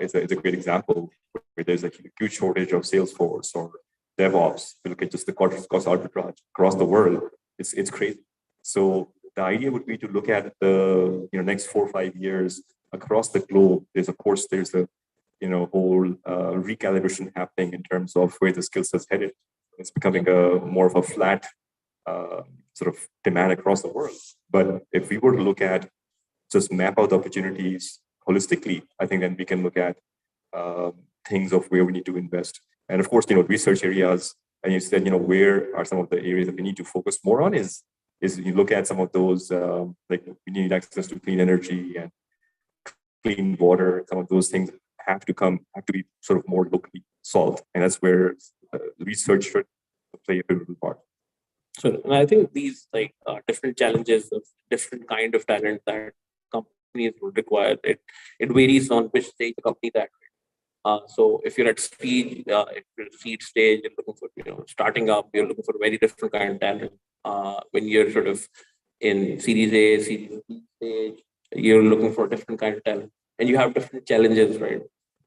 is a great example where there's a huge shortage of Salesforce or DevOps. You look at just the cost arbitrage across the world, it's crazy. So the idea would be to look at the next 4 or 5 years across the globe. There's a whole recalibration happening in terms of where the skill set's headed. It's becoming more of a flat sort of demand across the world. But if we were to look at just map out the opportunities holistically, I think then we can look at things of where we need to invest. And of course, research areas, and you said, where are some of the areas that we need to focus more on is you look at some of those, like we need access to clean energy and clean water. Some of those things have to be sort of more locally solved. And that's where research should play a pivotal part. So, and I think these different challenges of different kind of talent that companies would require, it varies on which stage the company that. So if you're at seed stage, you're looking for starting up, you're looking for a very different kind of talent. When you're sort of in Series A, Series B stage, you're looking for a different kind of talent, and you have different challenges, right?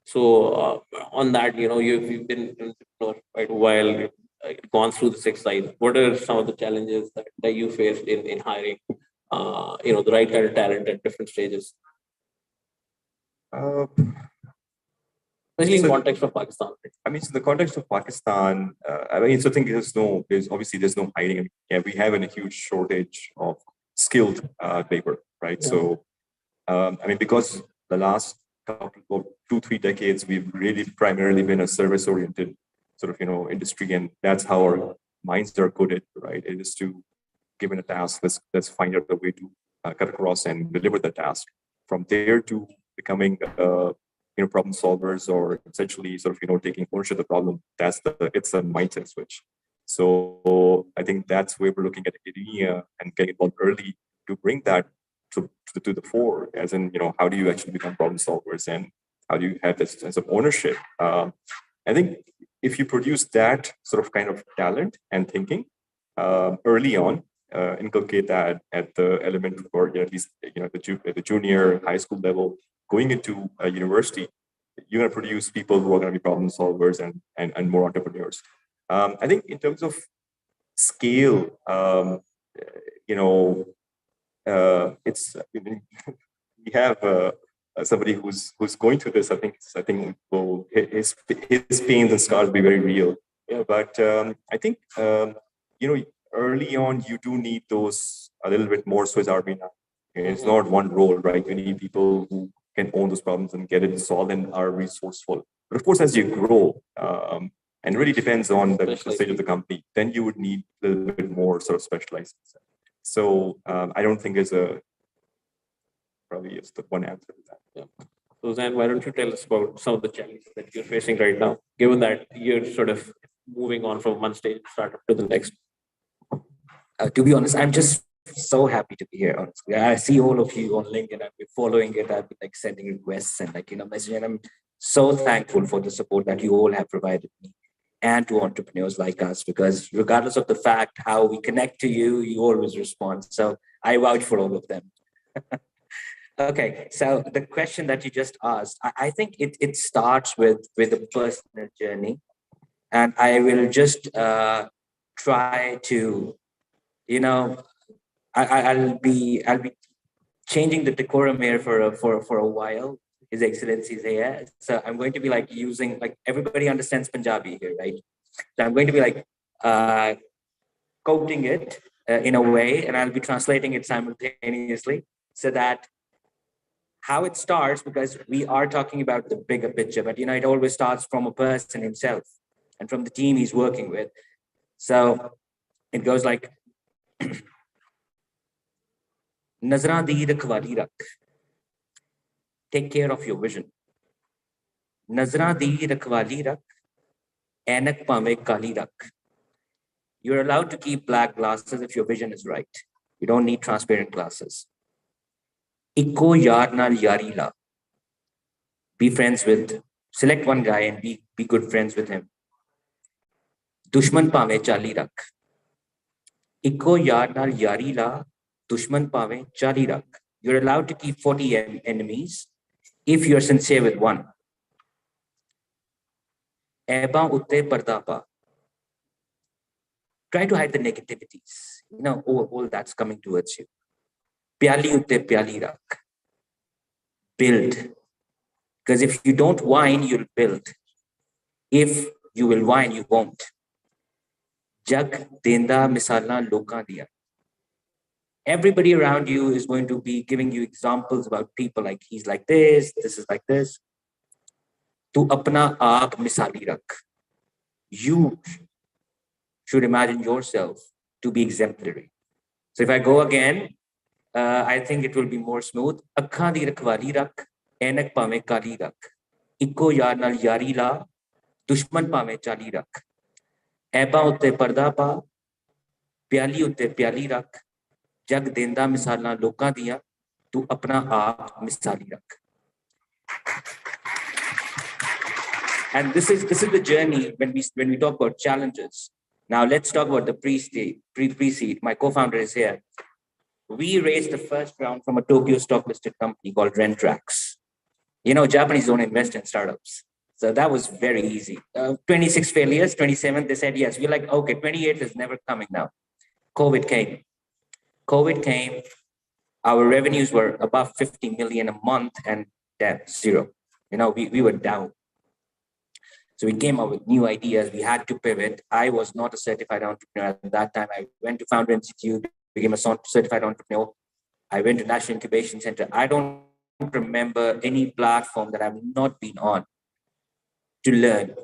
So on that, you've been for quite a while, gone through the 6 sides. What are some of the challenges that you faced in hiring, the right kind of talent at different stages? Especially in context of Pakistan. I mean, so the context of Pakistan, I think there's no hiding. Yeah, we have a huge shortage of skilled labor, right? Yeah. So, because the last couple of 2-3 decades, we've really primarily been a service-oriented sort of, industry, and that's how our minds are coded, right? It is to, given a task, let's find out a way to cut across and deliver the task. From there to becoming problem solvers, or essentially sort of taking ownership of the problem. It's a mindset switch. So I think that's where we're looking at academia and getting involved early to bring that to the fore, as in, how do you actually become problem solvers and how do you have this sense of ownership? I think if you produce that sort of kind of talent and thinking early on, inculcate that at the elementary or at least at the junior high school level, going into a university, you're going to produce people who are going to be problem solvers and more entrepreneurs. I think in terms of scale, it's we have somebody who's going through this. I think will his pains and scars will be very real. Yeah, but I think early on you do need those a little bit more Swiss Army knife. It's not one role, right? You need people who can own those problems and get it solved and are resourceful. But of course, as you grow, and really depends on the stage of the company, then you would need a little bit more sort of specialized. So I don't think there's probably is the one answer to that. Yeah. So Zan, why don't you tell us about some of the challenges that you're facing right now, given that you're sort of moving on from one stage startup to the next? To be honest, I'm just so happy to be here. Honestly, I see all of you on LinkedIn. I've been following it. I've been sending requests and messaging. And I'm so thankful for the support that you all have provided me and to entrepreneurs like us, because regardless of the fact how we connect to you, you always respond. So I vouch for all of them. Okay, so the question that you just asked, I think it starts with a personal journey, and I will just try to, I'll be changing the decorum here for a while. His Excellency is here, so I'm going to be using everybody understands Punjabi here, right? So I'm going to be quoting it in a way, and I'll be translating it simultaneously so that how it starts, because we are talking about the bigger picture, but it always starts from a person himself and from the team he's working with. So it goes like, Nazran di rakhwali rakh. Take care of your vision. Nazran di rakhwali rakh. Ainak pame kali rakh. You're allowed to keep black glasses if your vision is right. You don't need transparent glasses. Ikko yaar naal yari la. Be friends with, select one guy and be good friends with him. Dushman pame chali rakh. Ikko yaar naal yari la. Dushman pave chali rakh. You're allowed to keep 40 enemies if you're sincere with one. Eba utte parda pa. Try to hide the negativities. All that's coming towards you. Pyali utte pyali rakh. Build. Because if you don't whine, you'll build. If you will whine, you won't. Jag denda misala loka diya. Everybody around you is going to be giving you examples about people like he's like this is like this. Tu apna aap misali rakh. You should imagine yourself to be exemplary. So if I go again, I think it will be more smooth. Akkhan di rakhwali rakh, ainak pame kali rakh. Ikko yaar naal yari la, dushman pame chali rakh. Eba utte parda pa, pyali utte pyali rakh. जग देंदा मिसालां लोकां दियां तू अपना आप मिसाली रख. And this is the journey when we talk about challenges. Now let's talk about the pre-seed. My co-founder is here. We raised the first round from a Tokyo stock listed company called Rentrax. Japanese don't invest in startups. So that was very easy. 26 failures, 27, they said yes. We're like, okay, 28 is never coming now. COVID came, our revenues were above 50 million a month and debt zero. We were down. So we came up with new ideas. We had to pivot. I was not a certified entrepreneur at that time. I went to Founder Institute, became a certified entrepreneur. I went to National Incubation Center. I don't remember any platform that I've not been on to learn.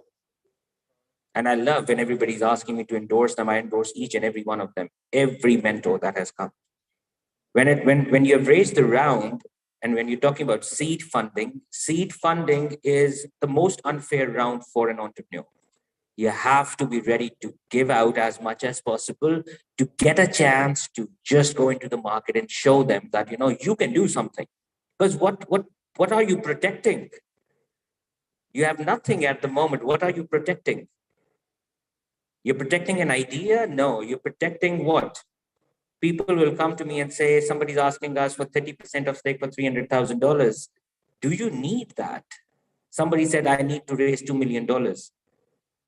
And I love when everybody's asking me to endorse them. I endorse each and every one of them, every mentor that has come. When you have raised the round, and when you're talking about seed funding is the most unfair round for an entrepreneur. You have to be ready to give out as much as possible to get a chance to just go into the market and show them that, you can do something. Because what are you protecting? You have nothing at the moment. What are you protecting? You're protecting an idea? No, you're protecting what? People will come to me and say, somebody's asking us for 30% of stake for $300,000. Do you need that? Somebody said, I need to raise $2 million.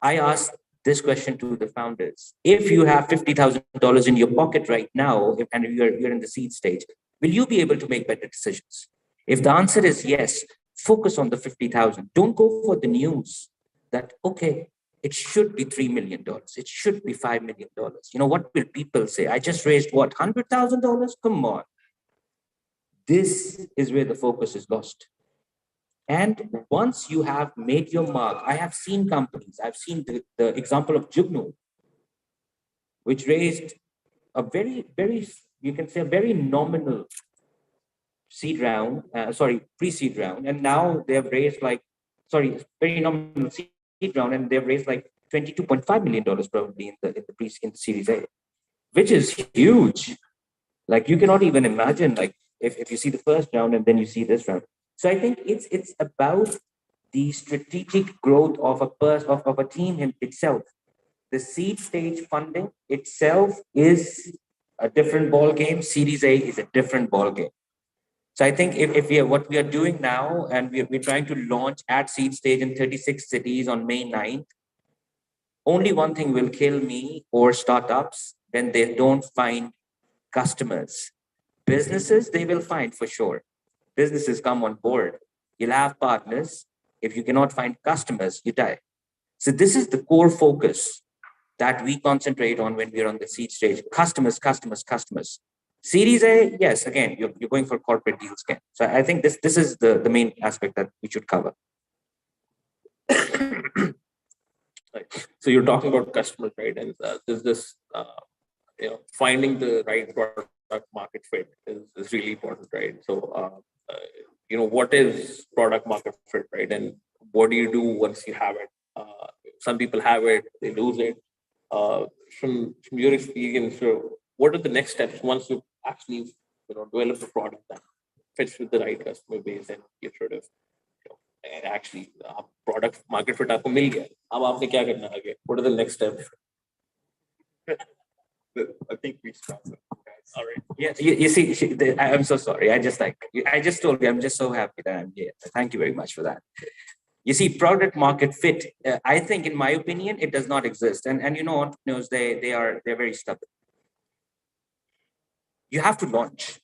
I asked this question to the founders. If you have $50,000 in your pocket right now, and you're in the seed stage, will you be able to make better decisions? If the answer is yes, focus on the 50,000. Don't go for the news that, okay, it should be $3 million. It should be $5 million. What will people say? I just raised what, $100,000? Come on. This is where the focus is lost. And once you have made your mark, I have seen companies, I've seen the example of Jugno, which raised a you can say a very nominal pre-seed round. And now they have raised very nominal seed round, and they've raised like $22.5 million probably in the Series A, which is huge. Like you cannot even imagine, like if you see the first round and then you see this round. So I think it's about the strategic growth of a team itself. The seed stage funding itself is a different ball game. Series A is a different ball game. So I think if what we are doing now, and we're trying to launch at seed stage in 36 cities on May 9th, only one thing will kill me or startups when they don't find customers. Businesses, they will find for sure. Businesses come on board. You'll have partners. If you cannot find customers, you die. So this is the core focus that we concentrate on when we're on the seed stage. Customers. Series A, yes, again, you're going for corporate deals again. So I think this is the main aspect that we should cover. So you're talking about customers, right? And there's this, finding the right product market fit is really important, right? So, what is product market fit, right? And what do you do once you have it? Some people have it, they lose it. From your experience, what are the next steps once you actually develop a product that fits with the right customer base and you sort of and actually product market fit आपको मिल गया, अब आपने क्या करना आगे? What are the next steps? I think we start. All right. Yeah, you see, I'm so sorry. I just told you, I'm just so happy that I'm here. Thank you very much for that. You see, product market fit, I think, in my opinion, it does not exist. And entrepreneurs, they're very stubborn. You have to launch.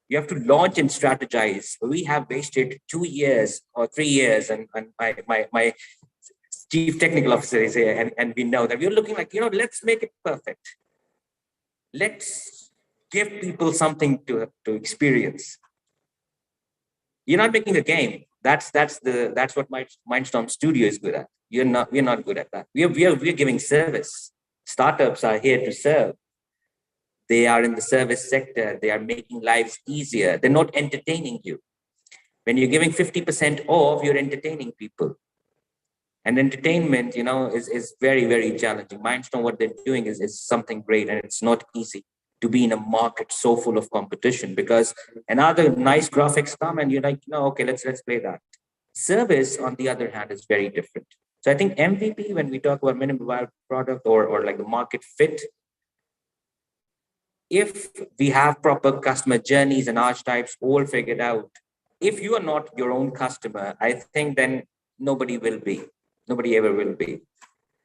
You have to launch and strategize. We have wasted 2 years or 3 years, and my chief technical officer is here, and we know that we're looking like, let's make it perfect. Let's give people something to experience. You're not making a game. That's what Mindstorm Studio is good at. We're not good at that. We're giving service. Startups are here to serve. They are in the service sector. They are making lives easier. They're not entertaining you. When you're giving 50% off, you're entertaining people. And entertainment, is very, very challenging. Mindstorm, what they're doing is something great, and it's not easy to be in a market so full of competition, because another nice graphics come and you're like, okay, let's play that. Service, on the other hand, is very different. So I think MVP, when we talk about minimum viable product or like the market fit, if we have proper customer journeys and archetypes all figured out, if you are not your own customer, I think then nobody ever will be.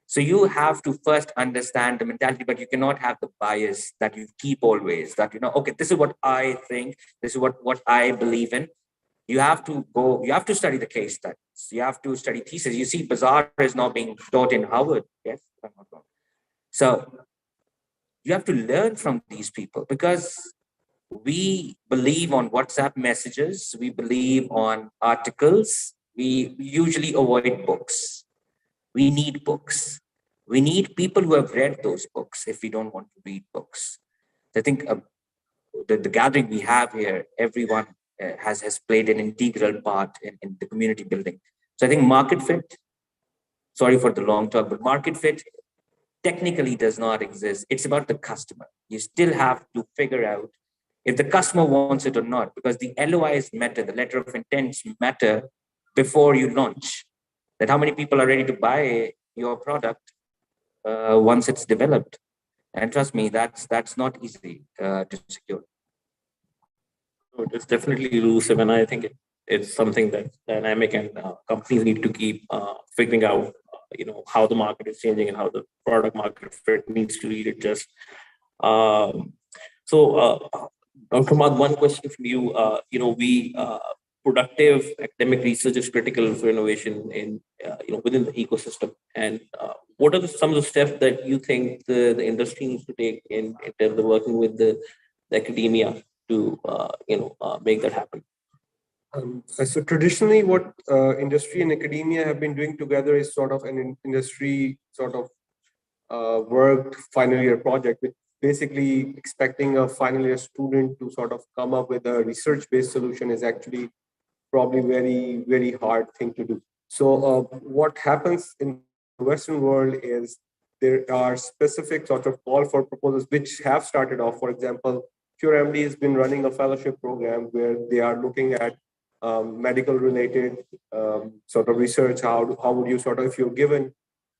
So you have to first understand the mentality, but you cannot have the bias that you keep always, that, okay, this is what I think, this is what I believe in. You have to study the case studies. You have to study thesis. You see, Bazaar is now being taught in Harvard. Yes, if I'm not wrong. So you have to learn from these people, because we believe on WhatsApp messages. We believe on articles. We usually avoid books. We need books. We need people who have read those books if we don't want to read books. I think the gathering we have here, everyone has played an integral part in the community building. So I think market fit, sorry for the long talk, but market fit technically does not exist. It's about the customer. You still have to figure out if the customer wants it or not, because the LOIs matter, the letter of intents matter before you launch. That how many people are ready to buy your product once it's developed. And trust me, that's not easy to secure. So it's definitely elusive, and I think it's something that dynamic and companies need to keep figuring out. How the market is changing and how the product market fit needs to really adjust. So, Dr. Ahmad, one question for you. We productive academic research is critical for innovation in within the ecosystem. And what are some of the steps that you think the industry needs to take in terms of working with the academia to make that happen? So traditionally, what industry and academia have been doing together is sort of an industry sort of worked final year project, with basically expecting a final year student to sort of come up with a research-based solution is actually probably very, very hard thing to do. So what happens in the Western world is there are specific sort of call for proposals which have started off. For example, QRMD has been running a fellowship program where they are looking at medical related sort of research. How would you sort of, if you're given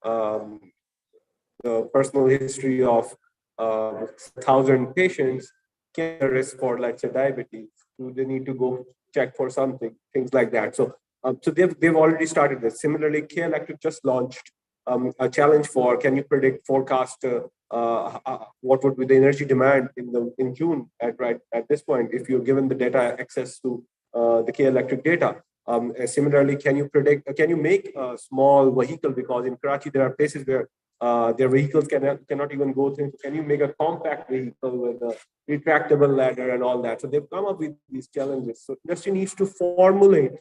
the personal history of 1,000 patients, can the risk for, let's say, diabetes? Do they need to go check for something? Things like that. So, so they've already started this. Similarly, K Electric just launched a challenge for, can you forecast what would be the energy demand in June at this point if you're given the data access to the K Electric data. Similarly, can you make a small vehicle, because in Karachi there are places where their vehicles cannot even go through. Can you make a compact vehicle with a retractable ladder and all that? So they've come up with these challenges. So industry needs to formulate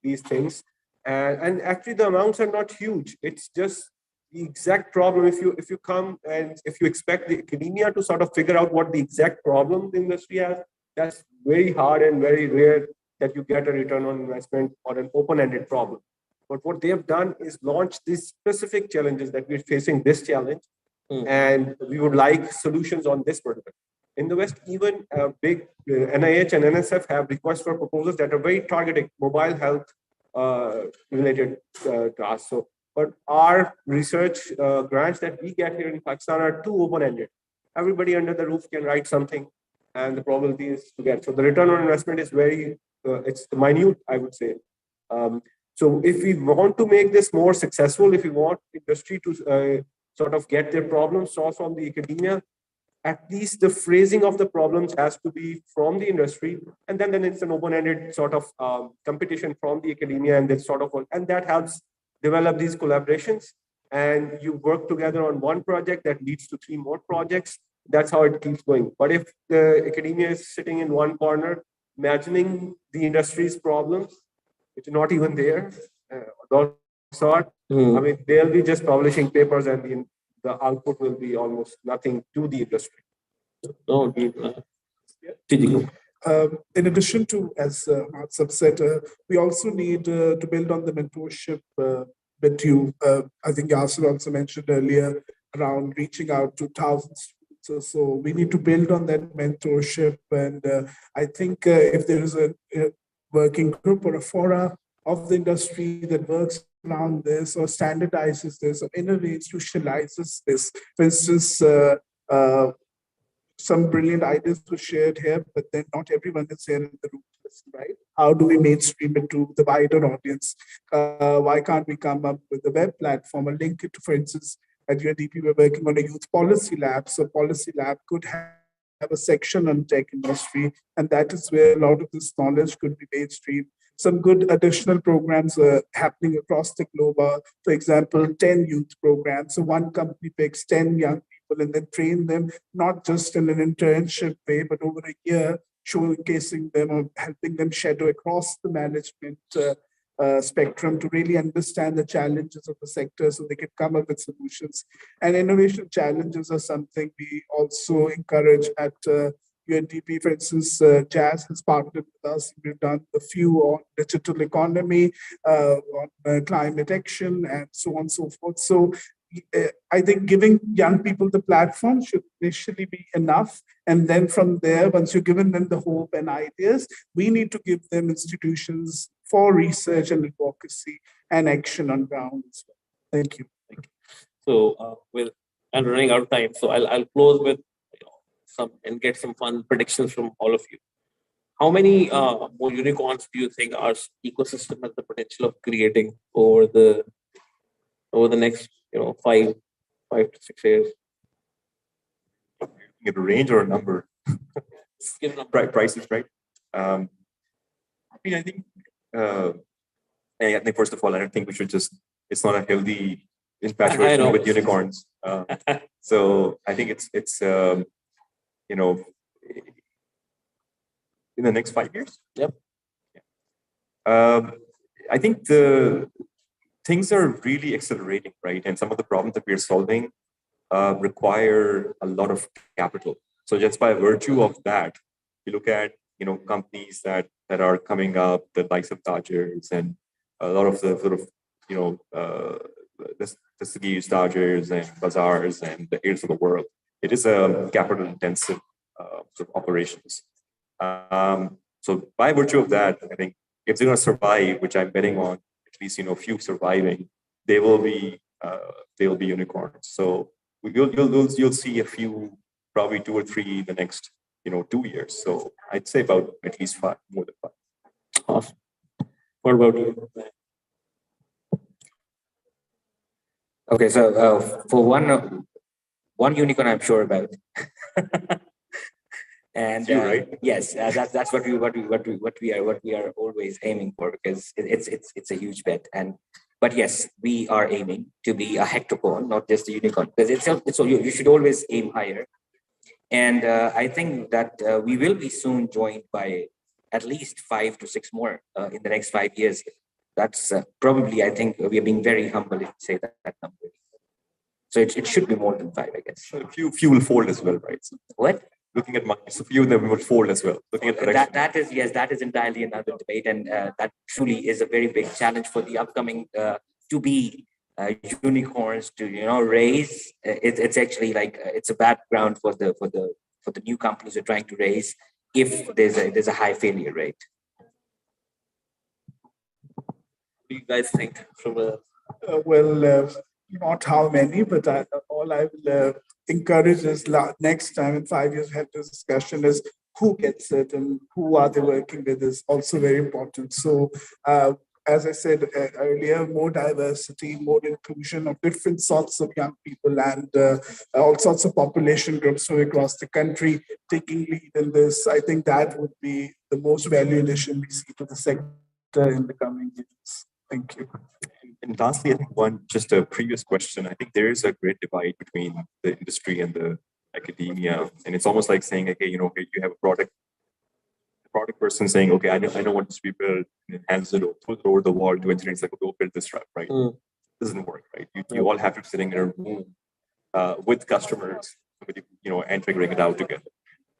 these things, and actually the amounts are not huge. It's just the exact problem. If you come and if you expect the academia to sort of figure out what the exact problem the industry has, that's very hard and very rare that you get a return on investment or an open-ended problem. But what they have done is launch these specific challenges that we're facing this challenge, and we would like solutions on this particular. In the West, even big NIH and NSF have requests for proposals that are very targeting mobile health related tasks. So, but our research grants that we get here in Pakistan are too open-ended. Everybody under the roof can write something, and the probability is to get. So the return on investment is very, it's minute, I would say. So if we want to make this more successful, if we want industry to sort of get their problems solved from the academia, at least the phrasing of the problems has to be from the industry, and then it's an open-ended sort of competition from the academia, and this sort of, and that helps develop these collaborations, and you work together on one project that leads to 3 more projects. That's how it keeps going. But if the academia is sitting in one corner, imagining the industry's problems, which are not even there, I mean, they'll be just publishing papers, and the output will be almost nothing to the industry. In addition to, as Matsab said, we also need to build on the mentorship that I think Yasir also mentioned earlier, around reaching out to thousands. So we need to build on that mentorship. And I think if there is a working group or a fora of the industry that works around this or standardizes this or institutionalizes this, for instance, some brilliant ideas were shared here, but then not everyone is here in the room, right? How do we mainstream it to the wider audience? Why can't we come up with a web platform or link it to, for instance, at UNDP, we're working on a youth policy lab. So policy lab could have a section on tech industry, and that is where a lot of this knowledge could be mainstream. Some good additional programs are happening across the globe. For example, 10 youth programs. So one company picks 10 young people and then train them, not just in an internship way, but over a year, showcasing them or helping them shadow across the management spectrum to really understand the challenges of the sector so they can come up with solutions. And innovation challenges are something we also encourage at UNDP, for instance, Jazz has partnered with us. We've done a few on digital economy, on climate action, and so on and so forth. So I think giving young people the platform should initially be enough. And then from there, once you've given them the hope and ideas, we need to give them institutions for research and advocacy and action on ground as well. Thank you. So I'm running out of time, so I'll close with some and get some fun predictions from all of you. How many more unicorns do you think our ecosystem has the potential of creating over the next 5 to 6 years? Give a range or a number? Give a number. Prices, right? I think first of all, I don't think we should it's not a healthy infatuation with unicorns. So I think it's in the next 5 years. Yep. I think the things are really accelerating, right? And some of the problems that we're solving require a lot of capital. So just by virtue of that, you look at companies that are coming up, the likes of Dodgers and a lot of the sort of the Swiggy, Dodgers and Bazaars and the Airs of the world. It is a capital intensive sort of operations. So by virtue of that, I think if they're going to survive, which I'm betting on, at least few surviving, they will be unicorns. So you'll see a few, probably 2 or 3 in the next 2 years. So I'd say about at least 5, more than 5. Awesome. What about you? Okay, so for one unicorn, I'm sure about. And you, right? Yes, that's what we are always aiming for, because it's a huge bet. But yes, we are aiming to be a hectocorn, not just a unicorn, because you should always aim higher. And I think that we will be soon joined by at least 5 to 6 more in the next 5 years. That's probably, I think we are being very humble if we say that number. So it should be more than 5, I guess. So few will fold as well, right? So what? Looking at markets, a few of them will fold as well. Looking at that is entirely another debate, and that truly is a very big challenge for the upcoming to be unicorns to raise. It's actually like it's a background for the new companies who are trying to raise if there's a high failure rate. What do you guys think from a not how many, but all I will encourage is next time in 5 years we have this discussion is who gets it and who are they working with is also very important. So as I said earlier, more diversity, more inclusion of different sorts of young people and all sorts of population groups from across the country taking lead in this. I think that would be the most value addition we see to the sector in the coming years. Thank you. And lastly, I think just a previous question. I think there is a great divide between the industry and the academia, and it's almost like saying, okay, you have a product person saying, okay, I know what to be built, and hands it over the wall to engineers like, go build this, right? It doesn't work, right? You all have to be sitting in a room with customers, and figuring it out together.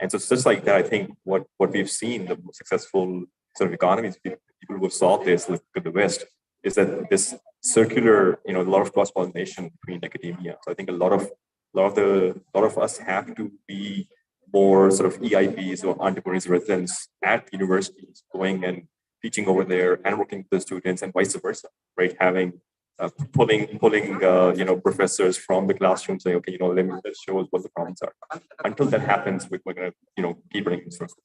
And so it's just like that. I think what we've seen, the most successful sort of economies, people who have solved this, look at the West, is that this circular, a lot of cross-pollination between academia. So I think a lot of us have to be more sort of EIPs or entrepreneurs residents at universities, going and teaching over there and working with the students and vice versa, right? Having pulling professors from the classroom saying, okay, let's show us what the problems are. Until that happens, we're going to keep running this process.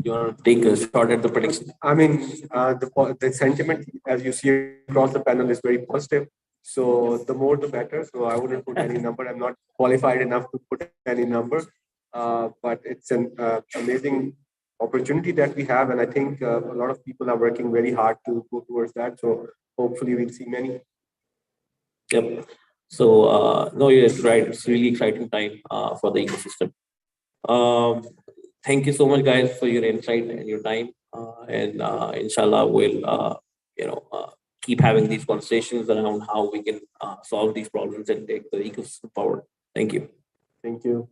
You want to take a shot at the prediction? I mean, the sentiment, as you see across the panel, is very positive. So the more, the better. So I wouldn't put any number. I'm not qualified enough to put any number. But it's an amazing opportunity that we have. And I think a lot of people are working very hard to go towards that. So hopefully we'll see many. Yep. So, no, you're right. It's really exciting time for the ecosystem. Thank you so much, guys, for your insight and your time. And inshallah, we'll keep having these conversations around how we can solve these problems and take the ecosystem forward. Thank you. Thank you.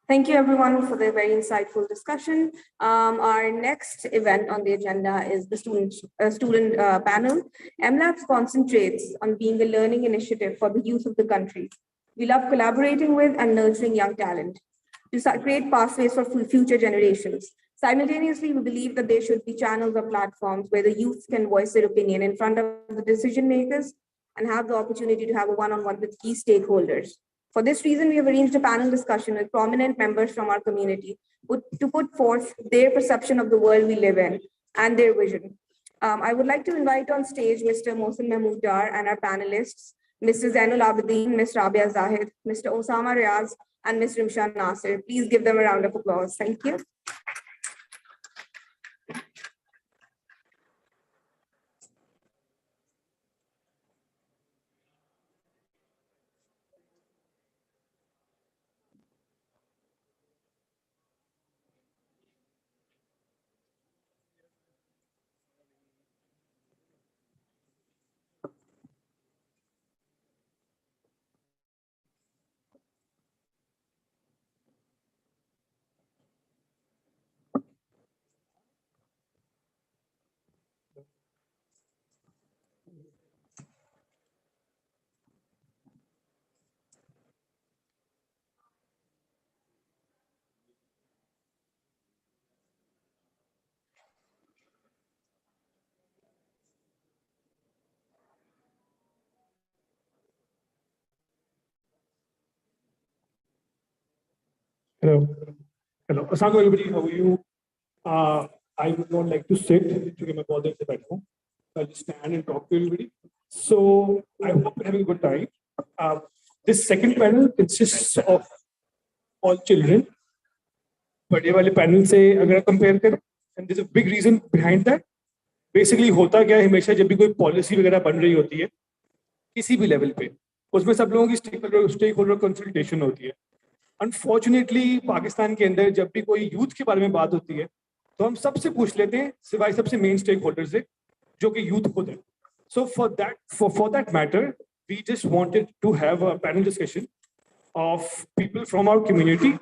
Thank you, everyone, for the very insightful discussion. Our next event on the agenda is the student panel. MLabs concentrates on being a learning initiative for the youth of the country. We love collaborating with and nurturing young talent to create pathways for future generations. Simultaneously, we believe that there should be channels or platforms where the youth can voice their opinion in front of the decision makers and have the opportunity to have a one-on-one with key stakeholders. For this reason, we have arranged a panel discussion with prominent members from our community to put forth their perception of the world we live in and their vision. I would like to invite on stage Mr. Mohsin Mahmood Dar and our panelists, Mr. Zainul Abidin, Ms. Rabia Zahid, Mr. Osama Riaz, and Ms. Rimsha Nasir. Please give them a round of applause. Thank you. Hello. Hello. Assalamu everybody. How are you? I would not like to sit to get my bother at the platform. I'll just stand and talk to everybody. So I hope you're having a good time. This second panel consists of all children. बड़े वाले panel से अगर compare करें, and there's a big reason behind that. Basically होता क्या है हमेशा जब भी कोई policy वगैरह बन रही होती है किसी भी level पे उसमें सब लोगों की stakeholder consultation होती है. अनफॉर्चुनेटली पाकिस्तान के अंदर जब भी कोई यूथ के बारे में बात होती है तो हम सबसे पूछ लेते हैं सिवाय सबसे मेन स्टेक होल्डर से जो कि यूथ खुद है. So for that matter we just wanted to have a panel discussion of people from our community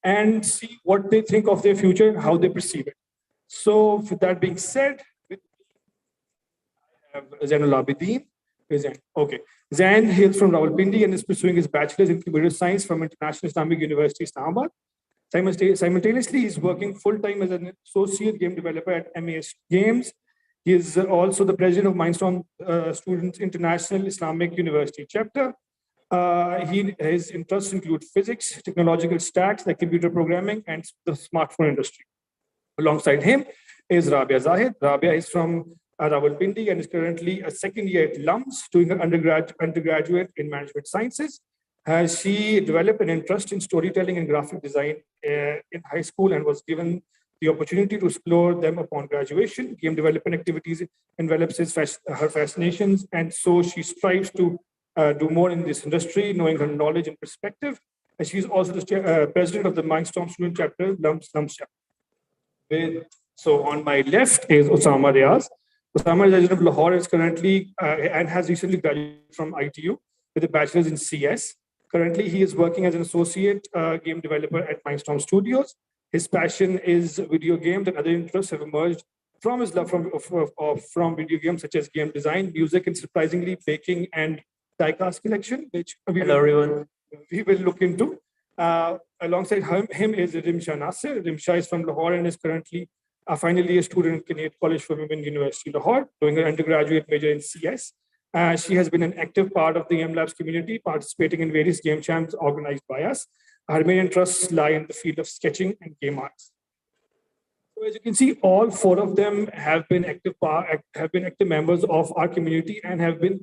and see what they think of their future, how they perceive it. So with that being said, I have Zainul Abidin. Okay. Zain hails from Rawalpindi and is pursuing his bachelor's in computer science from International Islamic University, Islamabad. Simultaneously, he's working full-time as an associate game developer at MAS Games. He is also the president of Mindstorm Students International Islamic University chapter. His interests include physics, technological stacks like computer programming, and the smartphone industry. Alongside him is Rabia Zahid. Rabia is from Rawalpindi and is currently a second year at LUMS doing an undergraduate in management sciences. She developed an interest in storytelling and graphic design in high school and was given the opportunity to explore them upon graduation. Game development activities envelops her fascinations, and so she strives to do more in this industry, knowing her knowledge and perspective. And she's also the president of the Mindstorm Student chapter, LUMS chapter. So on my left is Osama Riaz. Osama is resident of Lahore, is currently and has recently graduated from ITU with a bachelor's in CS. Currently, he is working as an associate game developer at Mindstorm Studios. His passion is video games, and other interests have emerged from his love from video games such as game design, music, and surprisingly baking and die-cast collection, which we will look into. Alongside him is Rimsha Nasir. Rimsha is from Lahore and is currently finally a student at Canadian College for Women University, Lahore, doing an undergraduate major in CS. She has been an active part of the MLabs community, participating in various game jams organized by us. Her main interests lie in the field of sketching and game arts. So as you can see, all four of them have been active members of our community and have been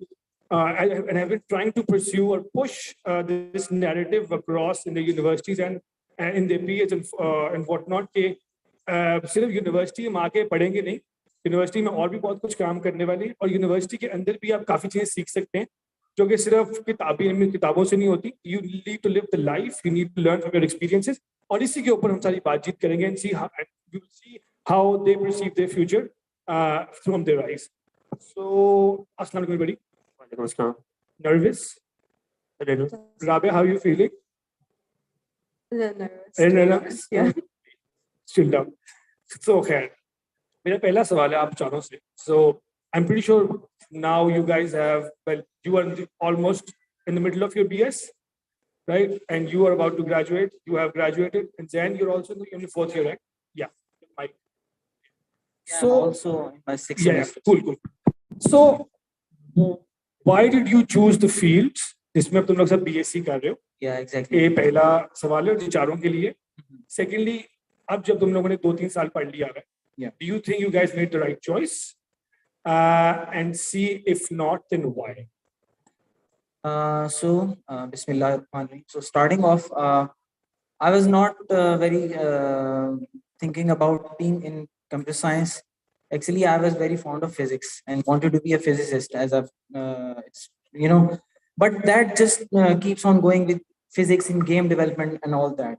trying to pursue or push this narrative across in the universities and in their peers and whatnot. सिर्फ university में आके पढ़ेंगे नहीं, university में और भी बहुत कुछ काम करने वाले हैं और यूनिवर्सिटी के अंदर भी आप काफ़ी चीज़ें सीख सकते हैं जो कि सिर्फ किताबों से नहीं होती. You need to live the life, you need to learn from your experiences और इसी के ऊपर हम सारी बातचीत करेंगे and see how they perceive their future from their eyes. So, अस्सलाम वालेकुम everybody. Walaikum assalam. Nervous? Rabia, how are you feeling? A little nervous. Yeah. Chill down. So, okay. मेरा पहला सवाल है आप चारों से. So, I'm pretty sure now you guys have, well, you are almost in the middle of your BS, right? And you are about to graduate. You have graduated, and then you're also in the fourth year, right? Yeah. Mike. Yeah, So, I'm also in my sixth yeah, semester. cool. So, why did you choose the fields? जिसमें अब तुम लोग सब BSc कर रहे हो. Yeah, exactly. ये पहला सवाल है जो चारों के लिए. Secondly, अब जब तुम लोगों ने 2-3 साल पढ़ लिया है, Yeah. do you think you guys made the right choice? And see if not, then why? Bismillah ar-Rahman ar-Rahim. So starting off, I was not very thinking about being in computer science. Actually, I was very fond of physics and wanted to be a physicist as a, but that just keeps on going with physics in game development and all that.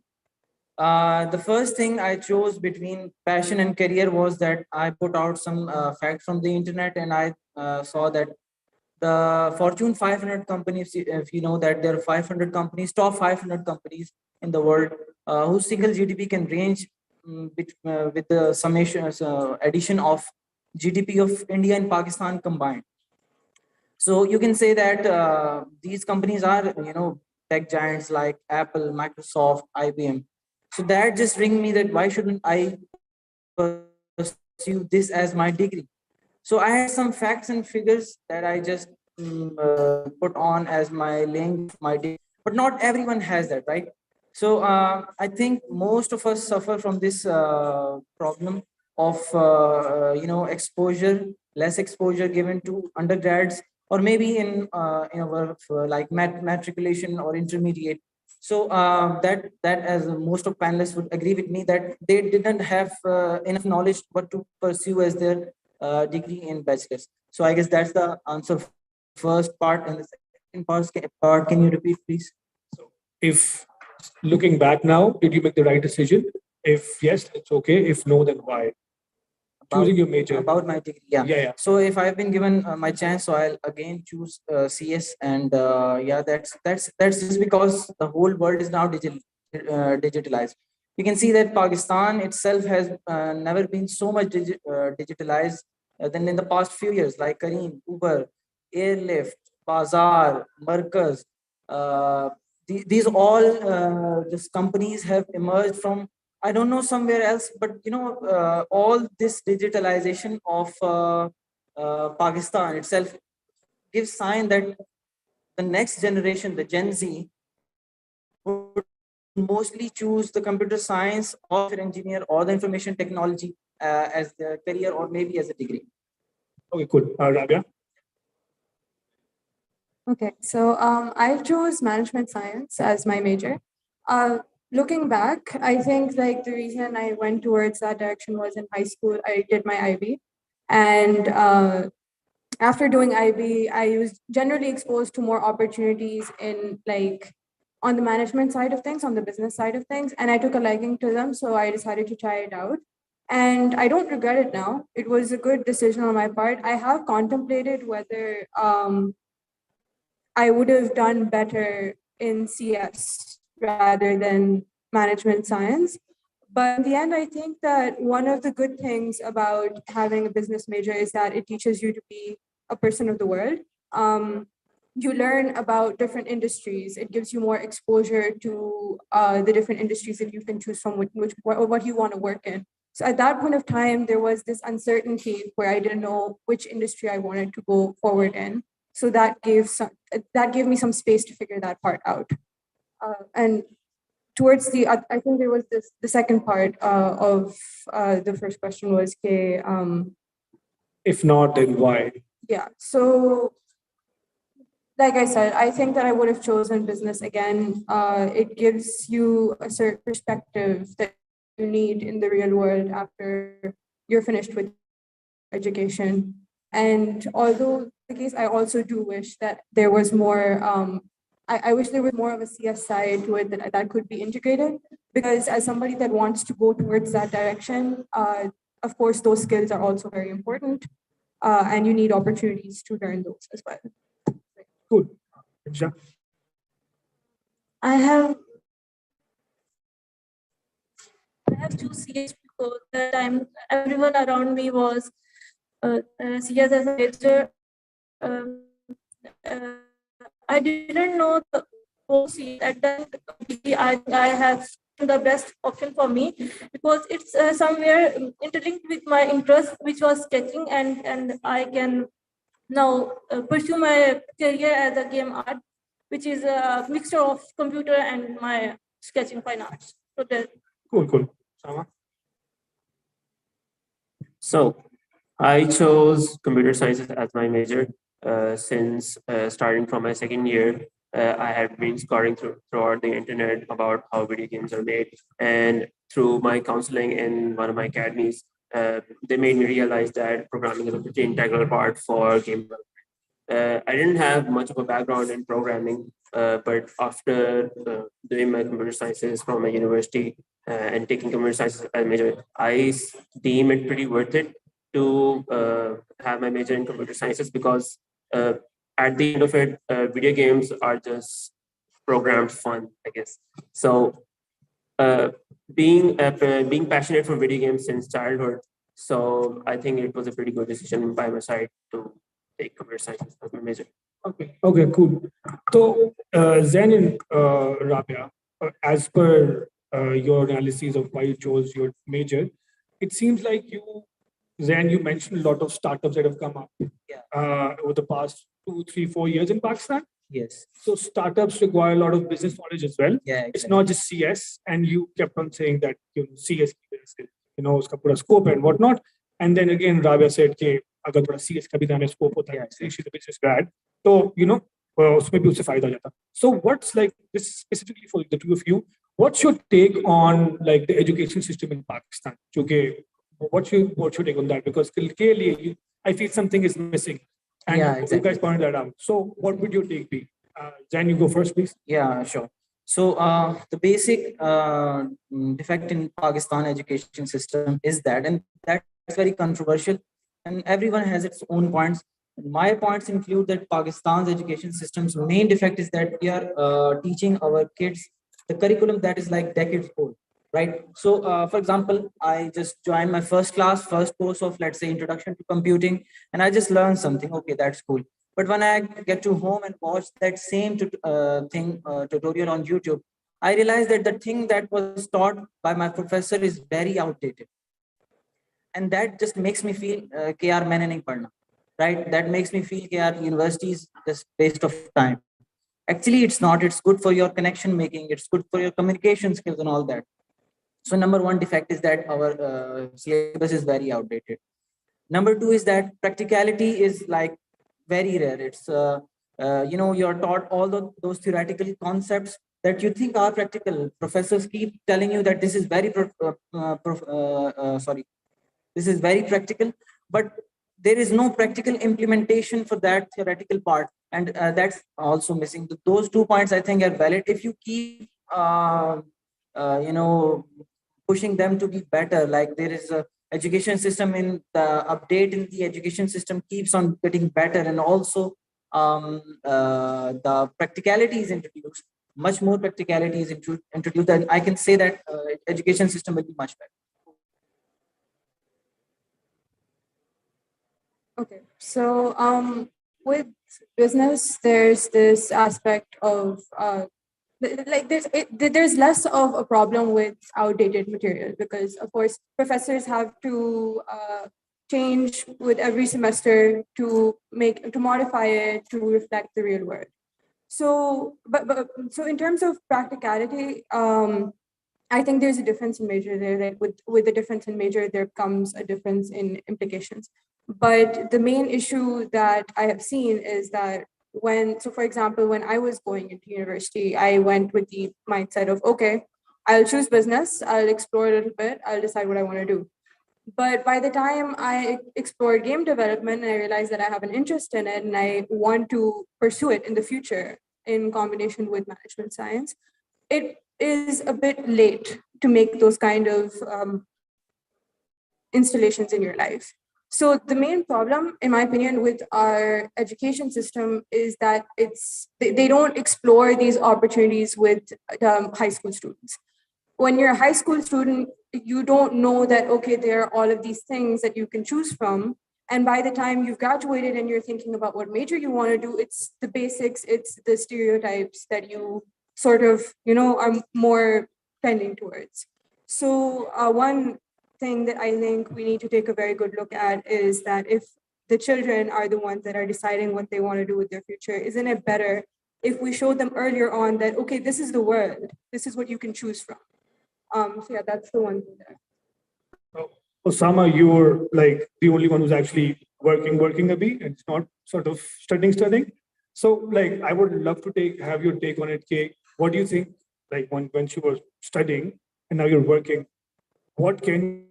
The first thing I chose between passion and career was that I put out some facts from the internet and I saw that the Fortune 500 companies, if you know that there are 500 companies, top 500 companies in the world whose single GDP can range with the summation, addition of GDP of India and Pakistan combined. So you can say that these companies are, tech giants like Apple, Microsoft, IBM. So that just rang me that why shouldn't I pursue this as my degree? So I had some facts and figures that I just put on as my link, my degree, but not everyone has that, right? So I think most of us suffer from this problem of exposure, less exposure given to undergrads, or maybe in our like matriculation or intermediate. So that as most of panelists would agree with me that they didn't have enough knowledge what to pursue as their degree in bachelor's. So I guess that's the answer. First part, and the second part can you repeat, please? So if looking back now, did you make the right decision? If yes, it's okay. If no, then why? Choosing your major. About my degree, yeah. Yeah. So if I've been given my chance, so I'll again choose CS, and that's just because the whole world is now digitalized. You can see that Pakistan itself has never been so much digitalized than in the past few years, like Careem, Uber, Airlift, Bazaar, Markaz. These all just companies have emerged from, I don't know, somewhere else, but all this digitalization of Pakistan itself gives sign that the next generation, the Gen Z, would mostly choose the computer science or engineer or the information technology as their career or maybe as a degree. Okay, cool. Rabia? Okay, so I chose management science as my major. Looking back, I think like the reason I went towards that direction was in high school, I did my IB. And after doing IB, I was generally exposed to more opportunities in like on the management side of things, on the business side of things. And I took a liking to them, so I decided to try it out. And I don't regret it now. It was a good decision on my part. I have contemplated whether I would have done better in CS rather than management science. But in the end, I think that one of the good things about having a business major is that it teaches you to be a person of the world. You learn about different industries. It gives you more exposure to the different industries that you can choose from what you want to work in. So at that point of time, there was this uncertainty where I didn't know which industry I wanted to go forward in. So that gave me some space to figure that part out. And towards I think there was the second part of the first question was, if not, then why? Yeah. So, like I said, I think that I would have chosen business again. It gives you a certain perspective that you need in the real world after you're finished with education. And although the case, I also do wish that there was more, I wish there was more of a CS side to it that could be integrated, because as somebody that wants to go towards that direction, of course, those skills are also very important, and you need opportunities to learn those as well. Cool. Ja. I have two CS because the time everyone around me was CS as a major. Um, uh, I didn't know the whole CS at that. I have the best option for me because it's somewhere interlinked with my interest, which was sketching, and I can now pursue my career as a game art, which is a mixture of computer and my sketching fine arts. So that. Cool. Sama? So I chose computer sciences as my major since starting from my second year. I had been scouring throughout the internet about how video games are made, and through my counseling in one of my academies, they made me realize that programming is a pretty integral part for game development. I didn't have much of a background in programming, but after doing my computer sciences from a university and taking computer sciences as a major, deem it pretty worth it to have my major in computer sciences because at the end of it, video games are just programmed fun, I guess. So being passionate for video games since childhood, so I think it was a pretty good decision by my side to take computer science as my major. Okay, cool. So, Zen and Rabia, as per your analysis of why you chose your major, it seems like Zen, you mentioned a lot of startups that have come up over the past 2, 3, 4 years in Pakistan. Yes. So startups require a lot of business knowledge as well. Yeah, exactly. It's not just CS, and you kept on saying that CS, uska pura scope and whatnot. And then again, Rabia said, "Okay, अगर थोड़ा CS का भी दाने scope होता है, she's a business grad, तो उसमें भी उससे फायदा हो जाता." So what's like this specifically for the two of you? What's your take on like the education system in Pakistan? What's your take on that? Because clearly, I feel something is missing. And you guys pointed that out. So what would your take be? Jan, you go first, please. Yeah, sure. So the basic defect in Pakistan education system is that, and that's very controversial, and everyone has its own points. My points include that Pakistan's education system's main defect is that we are teaching our kids the curriculum that is like decades old, right? So, for example, I just joined my first course of, let's say, introduction to computing, and I just learned something. Okay, that's cool. But when I get to home and watch that same tutorial on YouTube, I realized that the thing that was taught by my professor is very outdated. And that just makes me feel, KR maine nahi padhna, right? That makes me feel KR university is just waste of time. Actually, it's not. It's good for your connection making. It's good for your communication skills and all that. So number one defect is that our syllabus is very outdated. Number two is that practicality is like very rare. It's, you're taught all those theoretical concepts that you think are practical. Professors keep telling you that this is very, this is very practical, but there is no practical implementation for that theoretical part. And that's also missing. Those 2 points I think are valid. If you keep, pushing them to be better, like there is a education system in the update in the education system keeps on getting better, and also the practicality is introduced, much more practicality is introduced, and I can say that education system will be much better. Okay, so with business, there's this aspect of there's less of a problem with outdated material, because of course professors have to change with every semester to modify it to reflect the real world. So, so in terms of practicality, I think there's a difference in major there. Like with the difference in major, there comes a difference in implications. But the main issue that I have seen is that for example, when I was going into university, I went with the mindset of, okay, I'll choose business, I'll explore a little bit, I'll decide what I want to do. But by the time I explored game development and I realized that I have an interest in it and I want to pursue it in the future in combination with management science, it is a bit late to make those kind of installations in your life. So the main problem, in my opinion, with our education system is that they don't explore these opportunities with high school students. When you're a high school student, you don't know that, okay, there are all of these things that you can choose from. And by the time you've graduated and you're thinking about what major you want to do, it's the basics, it's the stereotypes that you sort of, are more tending towards. So one thing that I think we need to take a very good look at is that if the children are the ones that are deciding what they want to do with their future, isn't it better if we show them earlier on that, okay, this is the world, this is what you can choose from. So yeah, that's the one thing there. Osama, you're like the only one who's actually working a bit. It's not sort of studying. So like, I would love to have your take on it. Kay. What do you think, like when she was studying and now you're working, what can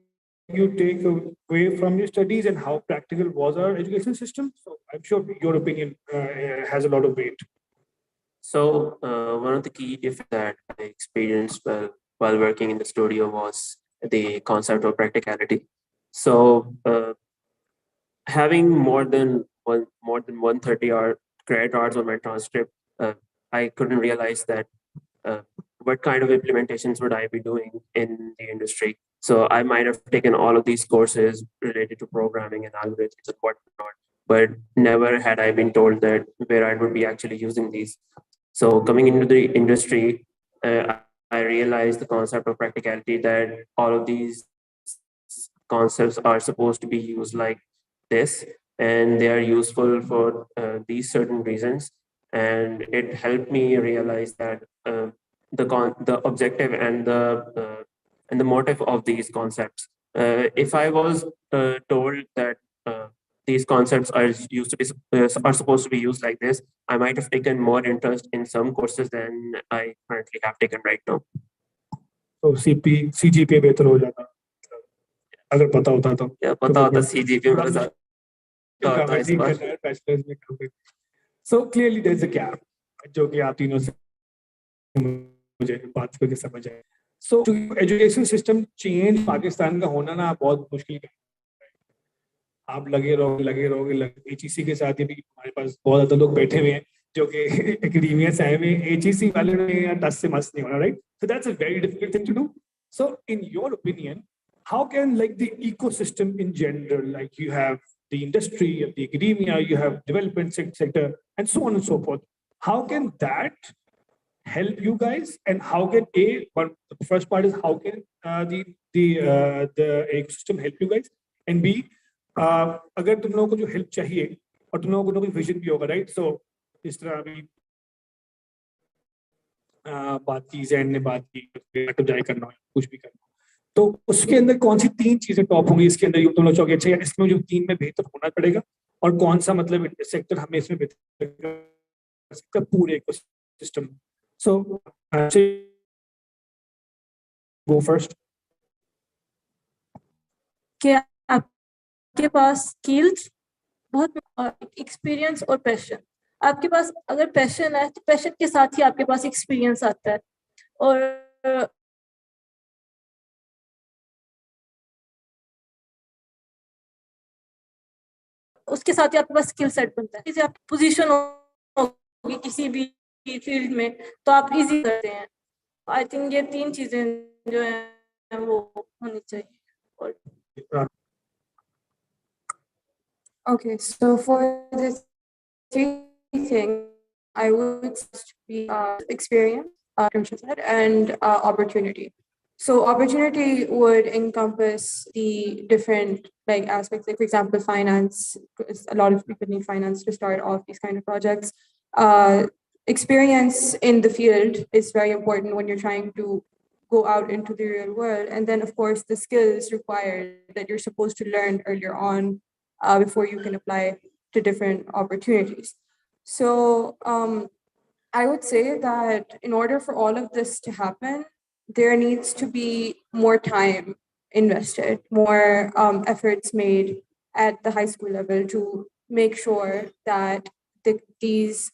you take away from your studies and how practical was our education system? So I'm sure your opinion has a lot of weight. So one of the key differences that I experienced while working in the studio was the concept of practicality. So having more than 130 credit hours on my transcript, I couldn't realize that what kind of implementations would I be doing in the industry. So I might have taken all of these courses related to programming and algorithms and whatnot, but never had I been told that where I would be actually using these. So coming into the industry, I realized the concept of practicality, that all of these concepts are supposed to be used like this, and they are useful for these certain reasons. And it helped me realize that the objective and the motive of these concepts. If I was told that these concepts are supposed to be used like this, I might have taken more interest in some courses than I currently have taken right now. So CGPA बेहतर हो जाता अगर पता होता तो. Yeah, पता होता CGPA मेरा ज़्यादा होता इस बार. So clearly there's a gap जो कि आप तीनों से मुझे बात करके समझ आए. So education system change Pakistan का होना ना बहुत मुश्किल है. आप लगे रहोगे HEC के साथ भी हमारे पास बहुत ज़्यादा लोग बैठे हुए हैं जो कि एकेडमिया से आए हुए हैं. HEC वाले ने टच से मस्त नहीं होना, right? So that's a very difficult thing to do. So in your opinion, how can like the ecosystem in general, like you have the industry, you have the academia, you have development sector, and so on and so forth. How can that help you guys? And how can the first part is how can the ecosystem help you guys? And B, अगर तुम लोगों को जो help चाहिए और तुम लोगों को कोई vision भी होगा, right? So इस तरह अभी बात की जैन ने बात की जाए करना कुछ भी करना, तो उसके अंदर कौन सी 3 चीजें टॉप होंगी इसके अंदर तुम लोग चाहोगे अच्छा यार इसमें जो 3 में बेहतर होना पड़ेगा और कौन सा मतलब सेक्टर हमें इसमें बेहतर कर सकता है पूरे इकोसिस्टम. सो गो फर्स्ट. क्या आपके पास स्किल्स बहुत एक्सपीरियंस और पैशन. आपके पास अगर पैशन है तो पैशन के साथ ही आपके पास एक्सपीरियंस आता है और उसके साथ ही आपके पास स्किल सेट बनता है. जैसे आप पोजीशन होगी किसी भी फील्ड में तो आप इजी करते हैं. आई थिंक ये 3 चीजें जो है वो होनी चाहिए. और Okay, so for the 3 things, I would be experience, and opportunity. So opportunity would encompass the different like aspects, like for example, finance. A lot of people need finance to start off these kind of projects. Experience in the field is very important when you're trying to go out into the real world. And then of course, the skills required that you're supposed to learn earlier on before you can apply to different opportunities. So I would say that in order for all of this to happen, there needs to be more time invested, more efforts made at the high school level to make sure that these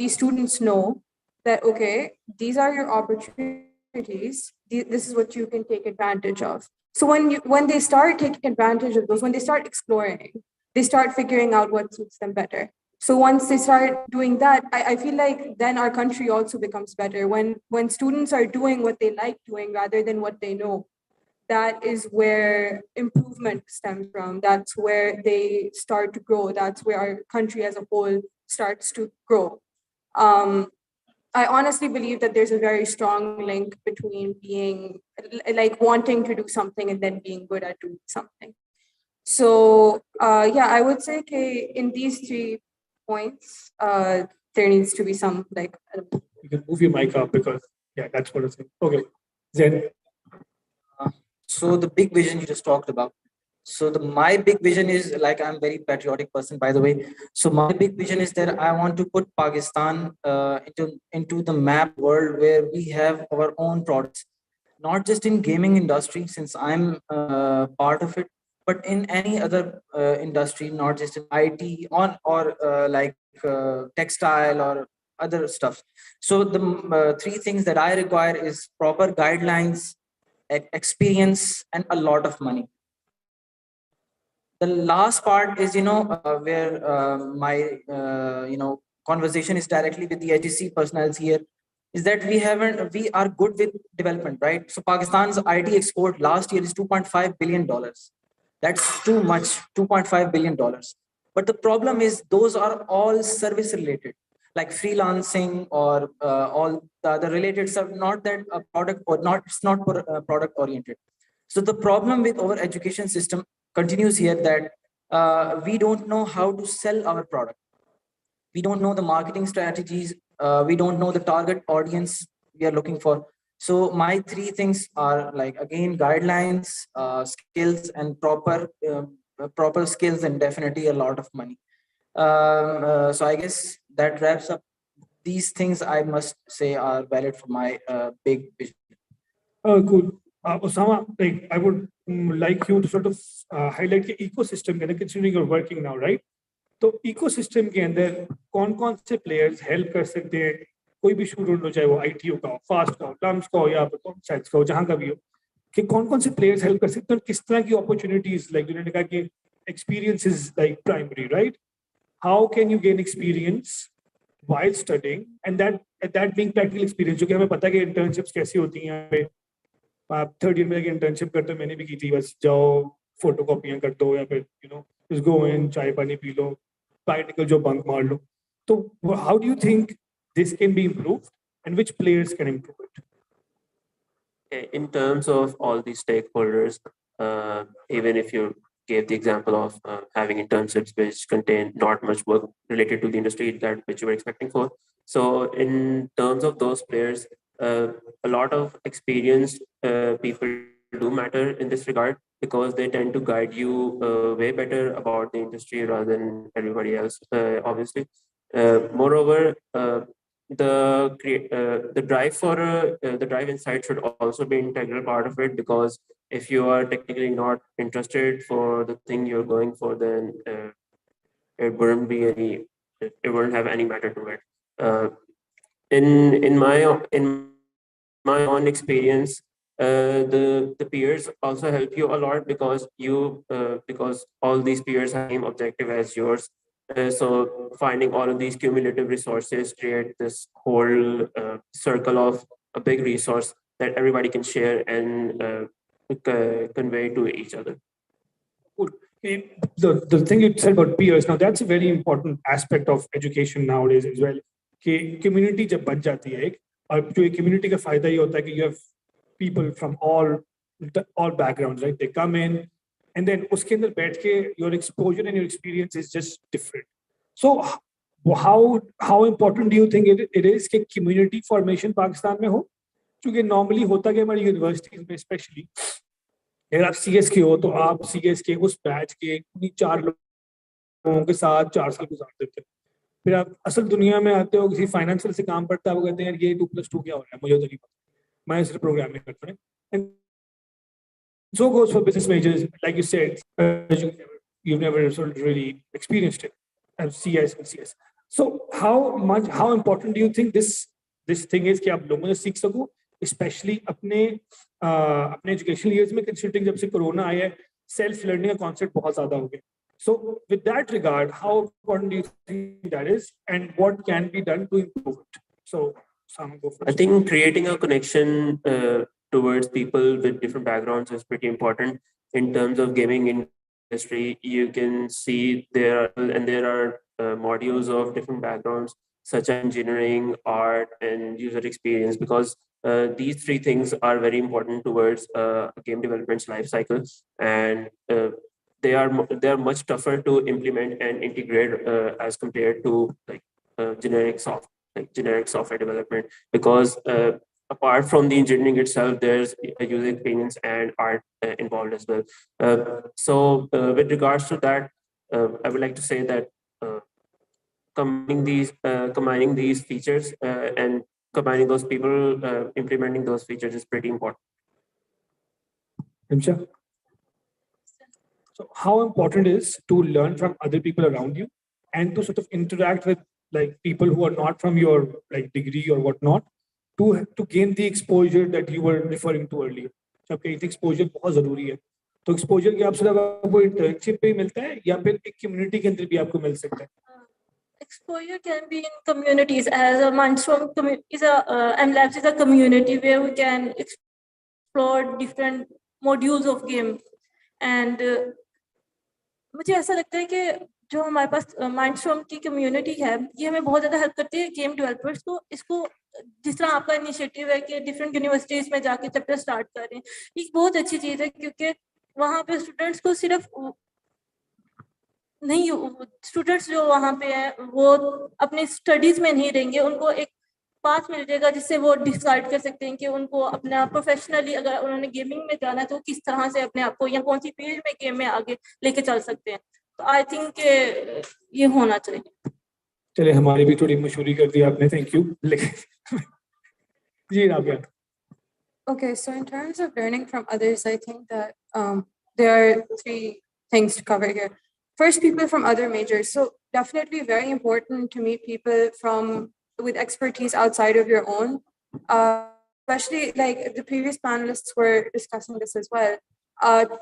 students know that, okay, these are your opportunities. This is what you can take advantage of. So when they start taking advantage of those, when they start exploring, they start figuring out what suits them better. So once they start doing that, I feel like then our country also becomes better. When students are doing what they like doing rather than what they know, that is where improvement stems from. That's where they start to grow. That's where our country as a whole starts to grow. I honestly believe that there's a very strong link between being like wanting to do something and then being good at doing something. So yeah, I would say, okay, in these 3 points, there needs to be some like. You can move your mic up because yeah, that's what it's saying. Okay, Zen. So the big vision you just talked about. So my big vision is, like, I'm very patriotic person, by the way. So my big vision is that I want to put Pakistan into the map world where we have our own products, not just in gaming industry, since I'm part of it, but in any other industry, not just in IT or textile or other stuff. So the 3 things that I require is proper guidelines, experience, and a lot of money. The last part is, where my conversation is directly with the HEC personnel here, is that we are good with development, right? So Pakistan's IT export last year is $2.5 billion. That's too much, $2.5 billion. But the problem is those are all service related, like freelancing or all the other related stuff, not that a product or not, it's not product oriented. So the problem with our education system continues here, that we don't know how to sell our product. We don't know the marketing strategies. We don't know the target audience we are looking for. So my 3 things are, like, again, guidelines, skills, and proper skills, and definitely a lot of money. So I guess that wraps up. These things, I must say, are valid for my big vision. Cool. Osama, like, I would like you to sort of highlight the ecosystem, considering you're working now, right? तो ecosystem के अंदर कौन से players help कर सकते हैं? कोई भी शू ढूंढ लो, चाहे वो आईटीओ का हो, फास्ट का हो, टर्म्स का हो, या साइट्स का हो, जहां का भी हो, कि कौन से प्लेयर्स हेल्प कर सकते हैं और किस तरह की अपॉर्चुनिटीज, लाइक जिन्होंने कहा कि experience is like primary, right? How can you gain experience while studying, and that being practical experience, जो कि हमें पता है कि इंटर्नशिप्स कैसी होती हैं यहाँ पे. आप थर्ड ईयर में इंटर्नशिप करते हो, मैंने भी की थी. बस जाओ, फोटो कॉपियां कर दो, या फिर just go in, चाय पानी पी लो, practical जो बंक मार लो. तो how do you think this can be improved, and which players can improve it? In terms of all these stakeholders, even if you gave the example of having internships which contain not much work related to the industry that which you were expecting for. So in terms of those players, a lot of experienced people do matter in this regard, because they tend to guide you way better about the industry rather than everybody else, obviously. Moreover, the drive inside should also be an integral part of it, because if you are technically not interested for the thing you're going for, then it wouldn't have any matter to it. In my own experience, the peers also help you a lot, because because all these peers have the same objective as yours. So finding all of these cumulative resources create this whole circle of a big resource that everybody can share and convey to each other. The thing you said about peers, now that's a very important aspect of education nowadays as well. कि community जब बन जाती है एक, और जो एक community का फायदा ये होता है कि you have people from all backgrounds, right? They come in, and then उसके अंदर बैठ के your exposure and your experience is just different. So how important do you think it is कि community formation पाकिस्तान में हो? क्योंकि normally होता कि हमारी universities में especially, अगर आप CS के हो तो आप CS के उस बैच के 4 लोगों के साथ 4 साल गुजार देते हैं. फिर आप असल दुनिया में आते हो, किसी फाइनेंशियल से काम पड़ता है, वो कहते हैं ये 2+2 क्या हो रहा है, मुझे तो नहीं पता, मैं सिर्फ प्रोग्रामिंग करता हूँ. So goes for business majors, like you said, you've never sort of really experienced it, CS and CS. So how important do you think this thing is कि आप लोगों ने सीख सको, especially अपने educational years में, considering जब से corona आया है, self learning का concept बहुत ज़्यादा हो गया. So with that regard, how important do you think that is, and what can be done to improve it? So Sam, go first. I think creating a connection towards people with different backgrounds is pretty important in terms of gaming industry. You can see there are modules of different backgrounds such as engineering, art, and user experience, because these three things are very important towards game development's life cycle, and they are much tougher to implement and integrate as compared to like generic software development, because apart from the engineering itself, there's a user experience and art involved as well. With regards to that, I would like to say that combining these features and combining those people implementing those features is pretty important. Rimsha? So how important is to learn from other people around you and to sort of interact with like people who are not from your like degree or whatnot to gain the exposure that you were referring to earlier. Okay, exposure बहुत जरूरी है. तो exposure के आप सिर्फ आपको internship पे ही मिलता है या फिर एक community के अंदर भी आपको मिल सकता है? Exposure can be in communities, as a Mindstorm MLabs is a community where we can explore different modules of game, and मुझे ऐसा लगता है कि जो हमारे पास Mindstorm की community है, ये हमें बहुत ज़्यादा help करती है game developers को. इसको जिस तरह आपका initiative है कि different universities में जाके chapter start कर रहे हैं, ये बहुत अच्छी चीज़ है, क्योंकि वहाँ पे students को सिर्फ नहीं, स्टूडेंट्स जो वहाँ पे हैं वो अपने स्टडीज में नहीं रहेंगे, उनको एक पाथ मिल जाएगा जिससे वो डिसाइड कर सकते हैं कि उनको अपना प्रोफेशनली अगर उन्होंने गेमिंग में जाना है तो किस तरह से अपने आप को या कौन सी फील्ड में गेम में आगे लेके चल सकते हैं. तो आई थिंक ये होना चाहिए. चले हमारी भी थोड़ी मशहूरी कर दी आपने, थैंक यू. जी Rabia. Okay, so in terms of learning from others, I think that there are three things to cover here. First, people from other majors. So definitely very important to meet people with expertise outside of your own. Especially like the previous panelists were discussing this as well.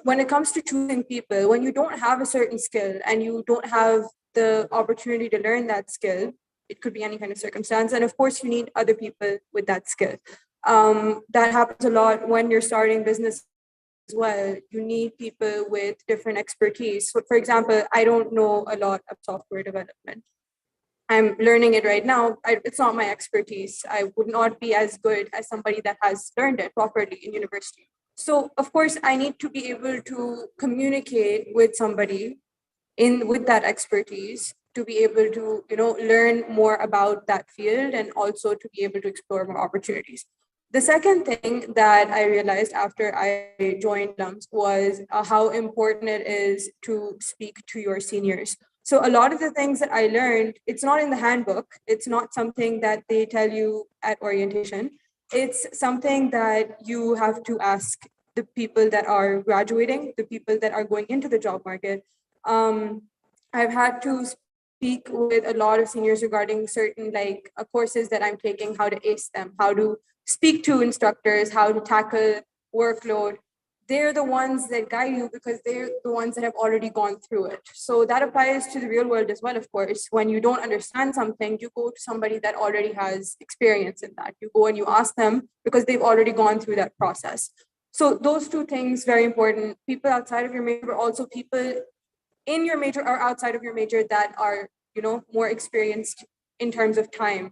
When it comes to choosing people, when you don't have a certain skill and you don't have the opportunity to learn that skill, it could be any kind of circumstance. And of course, you need other people with that skill. That happens a lot when you're starting business as well. You need people with different expertise. So for example, I don't know a lot of software development. I'm learning it right now. It's not my expertise. I would not be as good as somebody that has learned it properly in university. So of course, I need to be able to communicate with somebody with that expertise to be able to, learn more about that field and also to be able to explore more opportunities. The second thing that I realized after I joined LUMS was how important it is to speak to your seniors. So a lot of the things that I learned, it's not in the handbook. It's not something that they tell you at orientation. It's something that you have to ask the people that are graduating, the people that are going into the job market. I've had to speak with a lot of seniors regarding certain courses that I'm taking, how to ace them, how to speak to instructors, how to tackle workload. They're the ones that guide you because they're the ones that have already gone through it. So that applies to the real world as well, of course. When you don't understand something, you go to somebody that already has experience in that. You go and you ask them because they've already gone through that process. So those two things, very important. People outside of your major, but also people in your major or outside of your major that are, more experienced in terms of time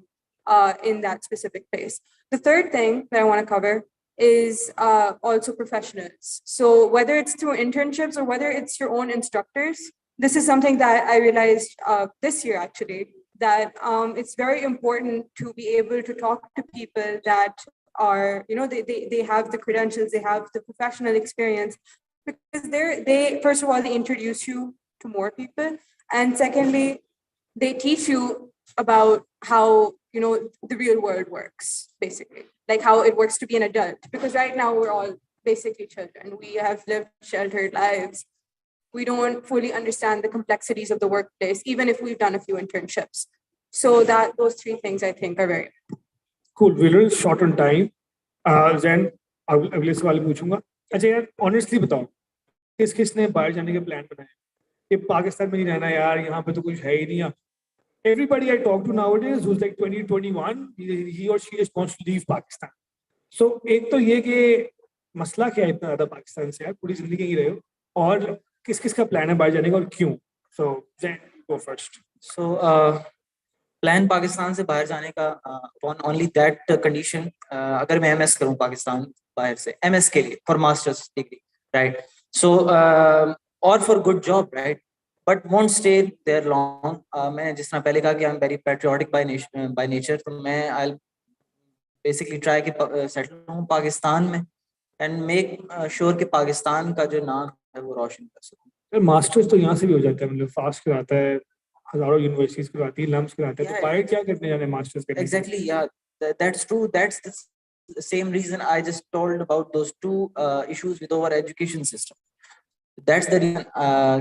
in that specific place. The third thing that I want to cover is also professionals. So whether it's through internships or whether it's your own instructors, this is something that I realized this year actually, that it's very important to be able to talk to people that are, they have the credentials, they have the professional experience, because they first of all, they introduce you to more people. And secondly, they teach you about how, the real world works, basically, like how it works to be an adult. Because right now we're all basically children. We have lived sheltered lives. We don't fully understand the complexities of the workplace, even if we've done a few internships. So that those three things I think are very cool. We're a little short on time. Then अगले सवाल पूछूंगा. अच्छा यार, honestly बताओ, किसने बाहर जाने के प्लान बनाए? कि पाकिस्तान में नहीं रहना यार, यहाँ पे तो कुछ है ही नहीं. Everybody I talk to nowadays who's like 20, 21, he or she just wants to leave Pakistan. So एक तो ये कि मसला क्या है इतना ज़्यादा पाकिस्तान से यार, पूरी जिंदगी ही रहे हो, और किस का प्लान है बाहर जाने का और क्यों? So then go first. So plan Pakistan से बाहर जाने का on only that condition, अगर मैं MS करूँ पाकिस्तान बाहर से, MS के लिए for master's degree, right? So or for good job, right? But won't stay there long. मैंने जिस तरह पहले कहा कि I'm very patriotic by nature, तो मैं I'll basically try कि settle हूँ पाकिस्तान में and make sure कि पाकिस्तान का जो नाम है वो रोशन कर सकूँ. मास्टर्स तो यहाँ से भी हो जाता है, मतलब फास्ट कराता है, हजारों यूनिवर्सिटीज कराती है, लम्स कराते हैं, तो बाहर क्या करने जाने मास्टर्स करने? Exactly, yeah, that's true. That's the same reason I just told about those two issues with our education system. That's the reason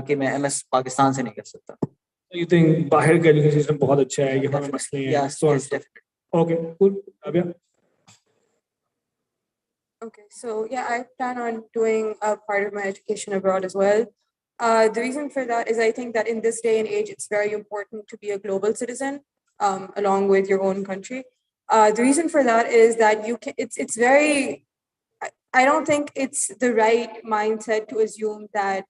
कि मैं MS पाकिस्तान से नहीं कर सकता. So you think बाहर का एजुकेशन सिस्टम बहुत अच्छा है, यहाँ में मसले हैं? Yes, definitely. Okay, cool. Abia? Okay, so yeah, I plan on doing a part of my education abroad as well. The reason for that is I think that in this day and age, it's very important to be a global citizen along with your own country. The reason for that is that it's very, I don't think it's the right mindset to assume that,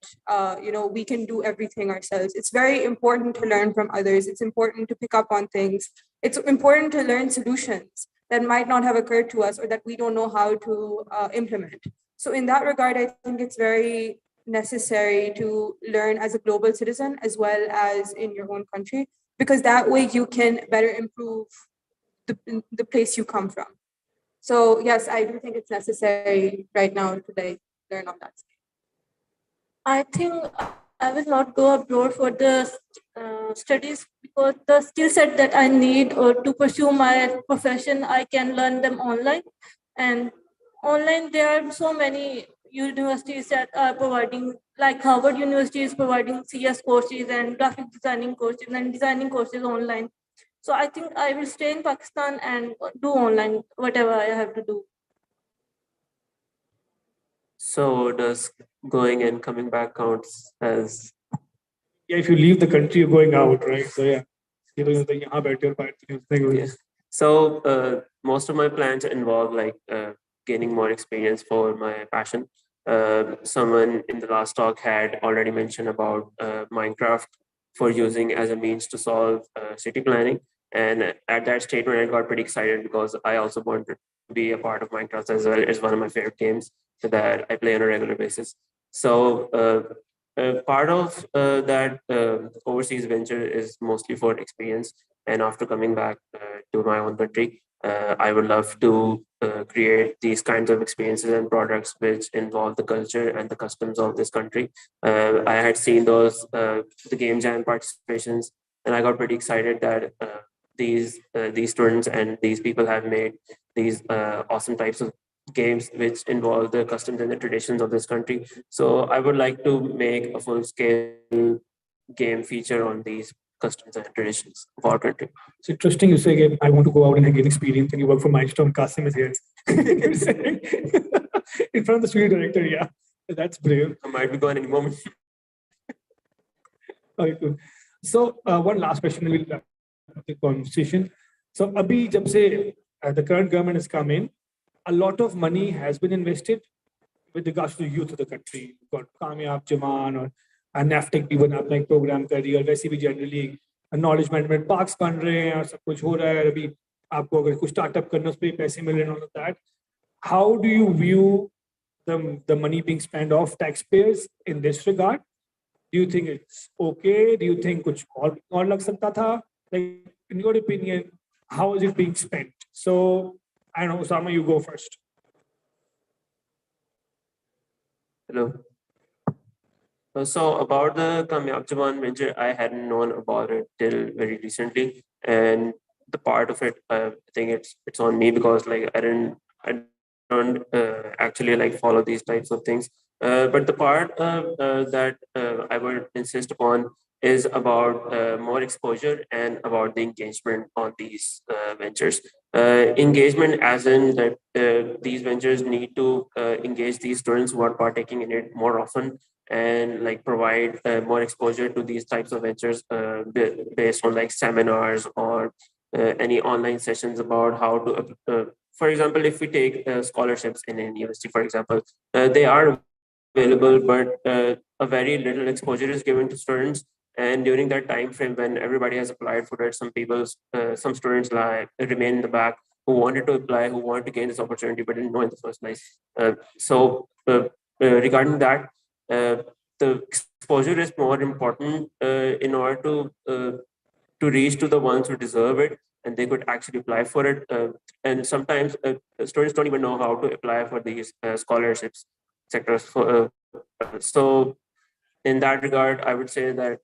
we can do everything ourselves. It's very important to learn from others. It's important to pick up on things. It's important to learn solutions that might not have occurred to us or that we don't know how to implement. So in that regard, I think it's very necessary to learn as a global citizen as well as in your own country, because that way you can better improve the place you come from. So yes, I do think it's necessary right now to learn on that scale. I think I will not go abroad for the studies because the skill set that I need or to pursue my profession, I can learn them online. And online, there are so many universities that are providing, like Harvard University is providing CS courses and graphic designing courses and designing courses online. So I think I will stay in Pakistan and do online whatever I have to do. So does going and coming back counts as? Yeah, if you leave the country, you're going out, right? So yeah, Yeah. So most of my plans involve like gaining more experience for my passion. Someone in the last talk had already mentioned about Minecraft for using as a means to solve city planning. And at that statement, I got pretty excited because I also wanted to be a part of Minecraft as well. It's one of my favorite games that I play on a regular basis. So part of that overseas venture is mostly for experience. And after coming back to my own country, I would love to create these kinds of experiences and products which involve the culture and the customs of this country. I had seen those the game jam participations, and I got pretty excited that these students and these people have made these awesome types of games which involve the customs and the traditions of this country. So I would like to make a full-scale game feature on these customs and traditions of our country. It's interesting you say, again, I want to go out and gain experience, and you work for Mindstorm. Kasim is here. In front of the studio director, yeah. That's brave. I might be gone any moment. Okay, cool. So one last question, we'll wrap up the conversation. So abhi jab se the current government has come in, a lot of money has been invested with regards to the youth of the country. You've got Kamyab Jaman or NAFTEC भी बना अपना एक programme कर रही है, और वैसे भी जनरली नॉलेज मैनेजमेंट पार्क्स बन रहे हैं और सब कुछ हो रहा है. अभी आपको अगर कुछ स्टार्टअप करना उस पर पैसे मिल रहे हैं, all of that. How do you view the money being spent of taxpayers in this regard? Do you think it's okay? Do you think कुछ और लग सकता था? Like in your opinion, how is it being spent? So I don't know, Osama, you go first. Hello. So about the Kamyab Jaman venture, I hadn't known about it till very recently, and the part of it, I think it's on me because like I don't actually like follow these types of things. But the part that I would insist upon is about more exposure and about the engagement on these ventures. Engagement as in that these ventures need to engage these students who are partaking in it more often and like provide more exposure to these types of ventures based on like seminars or any online sessions about how to for example, if we take scholarships in a university, for example, they are available, but a very little exposure is given to students. And during that time frame when everybody has applied for it, some students like remain in the back who wanted to apply, who wanted to gain this opportunity, but didn't know in the first place. Regarding that, the exposure is more important in order to reach to the ones who deserve it and they could actually apply for it. And sometimes students don't even know how to apply for these scholarships sectors. So in that regard, I would say that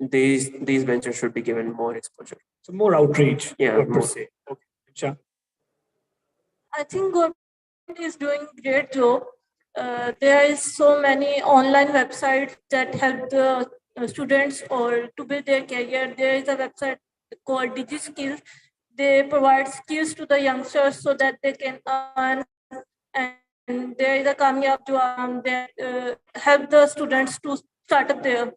these ventures should be given more exposure. So more outreach, yeah, per se. Okay. Sure. I think government is doing great job. There is so many online websites that help the students or to build their career. There is a website called DigiSkills. They provide skills to the youngsters so that they can earn. And there is a Kamyab Jawam that help the students to start up their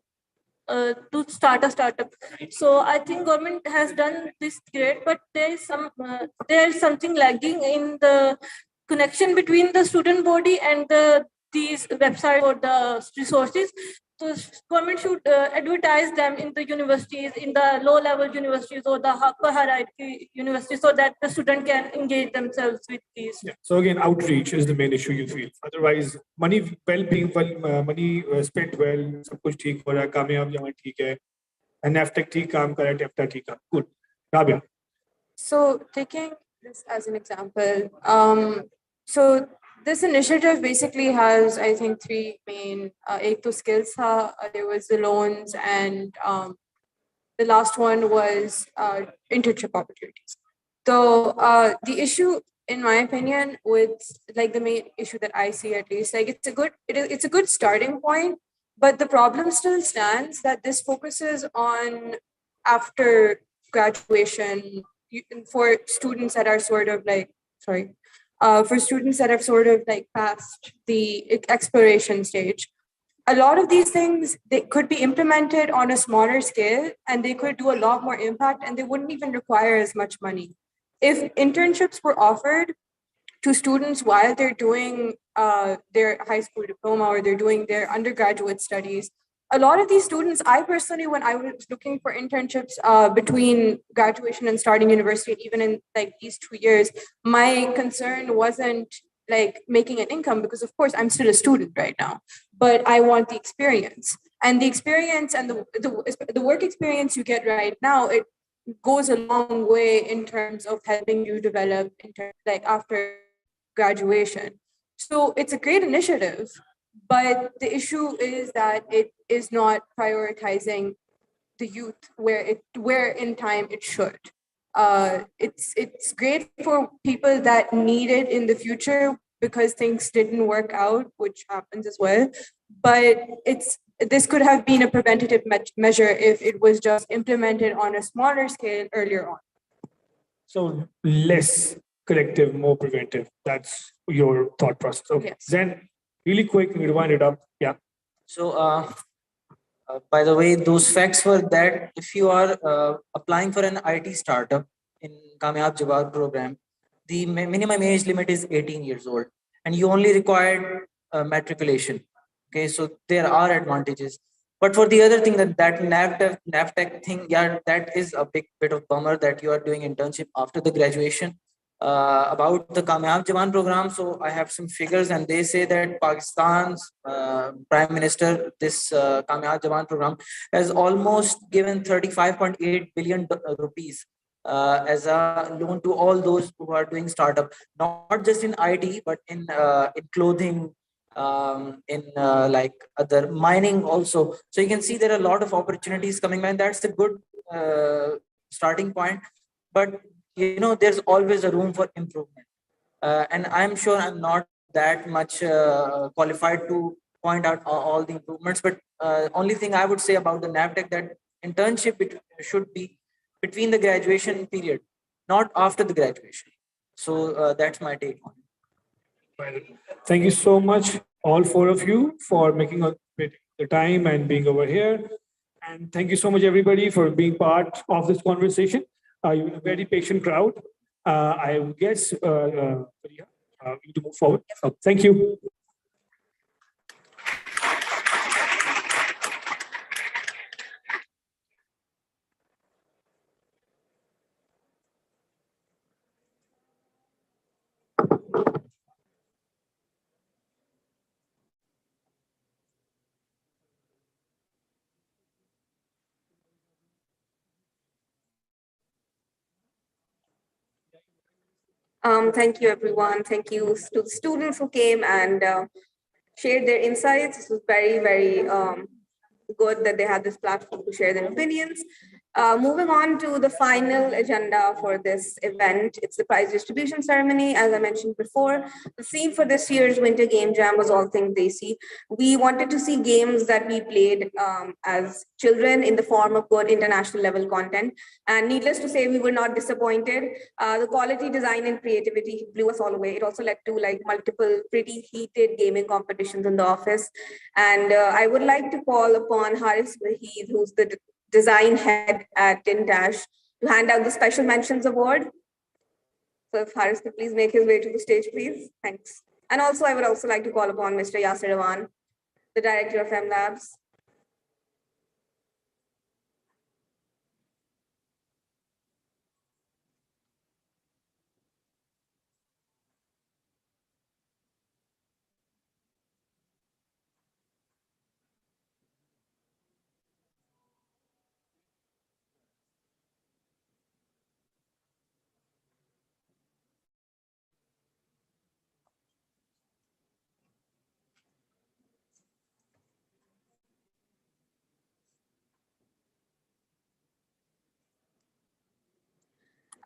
to start a startup. So I think government has done this great, but there is something lagging in the connection between the student body and these websites or the resources. So government should advertise them in the universities, in the low-level universities or the upper hierarchy universities, so that the student can engage themselves with these. Yeah. So again, outreach is the main issue you feel. Otherwise, money money spent well, सब कुछ ठीक हो रहा है, कामयाब जमा ठीक है, NAFTEC ठीक काम कर रहा है, TEFTA ठीक काम. Good. Rabia. So taking this as an example, so this initiative basically has, I think, three main, ek to skills tha, there was the loans, and the last one was internship opportunities. So the issue, in my opinion, with like the main issue that I see at least, like it's a good starting point, but the problem still stands that this focuses on after graduation for students that are sort of like, for students that have sort of like passed the exploration stage. A lot of these things, they could be implemented on a smaller scale and they could do a lot more impact and they wouldn't even require as much money. If internships were offered to students while they're doing their high school diploma or they're doing their undergraduate studies, a lot of these students, I personally, when I was looking for internships between graduation and starting university, even in like these 2 years, my concern wasn't like making an income, because of course I'm still a student right now, but I want the experience. And the experience and the work experience you get right now, it goes a long way in terms of helping you develop like after graduation. So it's a great initiative, but the issue is that it is not prioritizing the youth where in time it should. It's great for people that need it in the future because things didn't work out, which happens as well. But this could have been a preventative measure if it was just implemented on a smaller scale earlier on. So less collective, more preventive. That's your thought process. Okay. Yes. Then really quick, rewind it up. Yeah. So by the way, those facts were that if you are applying for an IT startup in Kamyab Jawad program, the minimum age limit is 18 years old and you only required matriculation. Okay, so there are advantages. But for the other thing that NAFTEC thing, yeah, that is a big bit of bummer that you are doing internship after the graduation. About the Kamyab Jawan program, so I have some figures and they say that Pakistan's Prime Minister, this Kamyab Jawan program has almost given 35.8 billion rupees as a loan to all those who are doing startup, not just in IT, but in clothing, in like other mining also. So you can see there are a lot of opportunities coming by, and that's a good starting point. But you know, there's always a room for improvement. And I'm sure I'm not that much qualified to point out all the improvements, but only thing I would say about the NAVTech that internship should be between the graduation period, not after the graduation. So that's my take on it. Well, thank you so much, all four of you, for making the time and being over here. And thank you so much, everybody, for being part of this conversation. You're a very patient crowd. I guess we need to move forward. So thank you. Thank you, everyone. Thank you to the students who came and shared their insights. This was very, very good that they had this platform to share their opinions. Moving on to the final agenda for this event, it's the prize distribution ceremony. As I mentioned before, the theme for this year's Winter Game Jam was all things Desi. We wanted to see games that we played as children in the form of good international level content. And needless to say, we were not disappointed. The quality, design, and creativity blew us all away. It also led to like multiple pretty heated gaming competitions in the office. And I would like to call upon Haris Wahid, who's the design head at Tindash, to hand out the special mentions award. So if Haris could please make his way to the stage, please. Thanks. And also, I would also like to call upon Mr. Yasir Rawan, the director of M Labs.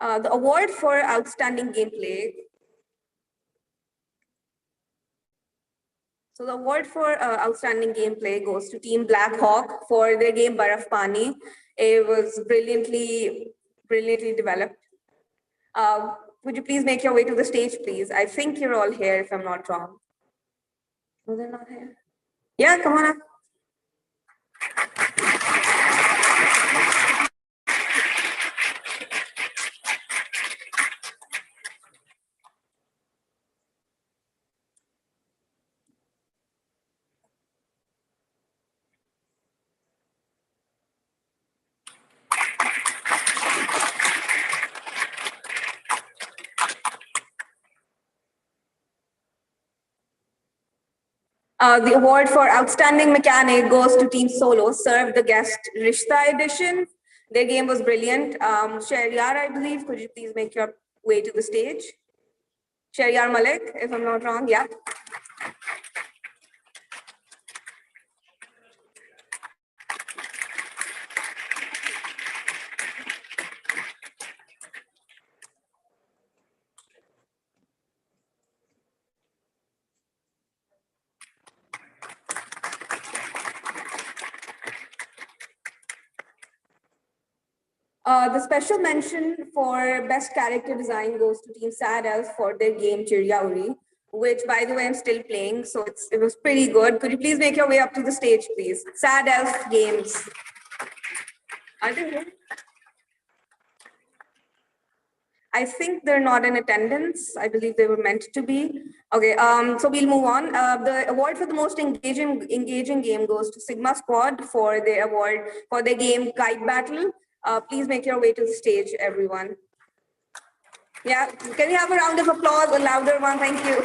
The award for outstanding gameplay. So the award for outstanding gameplay goes to Team Black Hawk for their game Baraf Pani. It was brilliantly developed. Would you please make your way to the stage, please? I think you're all here, if I'm not wrong. No, they're not here. Yeah, come on up. The award for outstanding mechanic goes to Team Solo, Serve the Guest Rishta edition. Their game was brilliant. Shahriyar, I believe, could you please make your way to the stage? Shahriyar Malik, if I'm not wrong, yeah. The special mention for best character design goes to Team Sad Elf for their game Chiryauri, which, by the way, I'm still playing, so it was pretty good. Could you please make your way up to the stage, please? Sad Elf Games. Are they here? I think they're not in attendance. I believe they were meant to be. Okay, so we'll move on. The award for the most engaging game goes to Sigma Squad for their award for their game Kite Battle. Please make your way to the stage, everyone. Yeah, can we have a round of applause, a louder one? Thank you.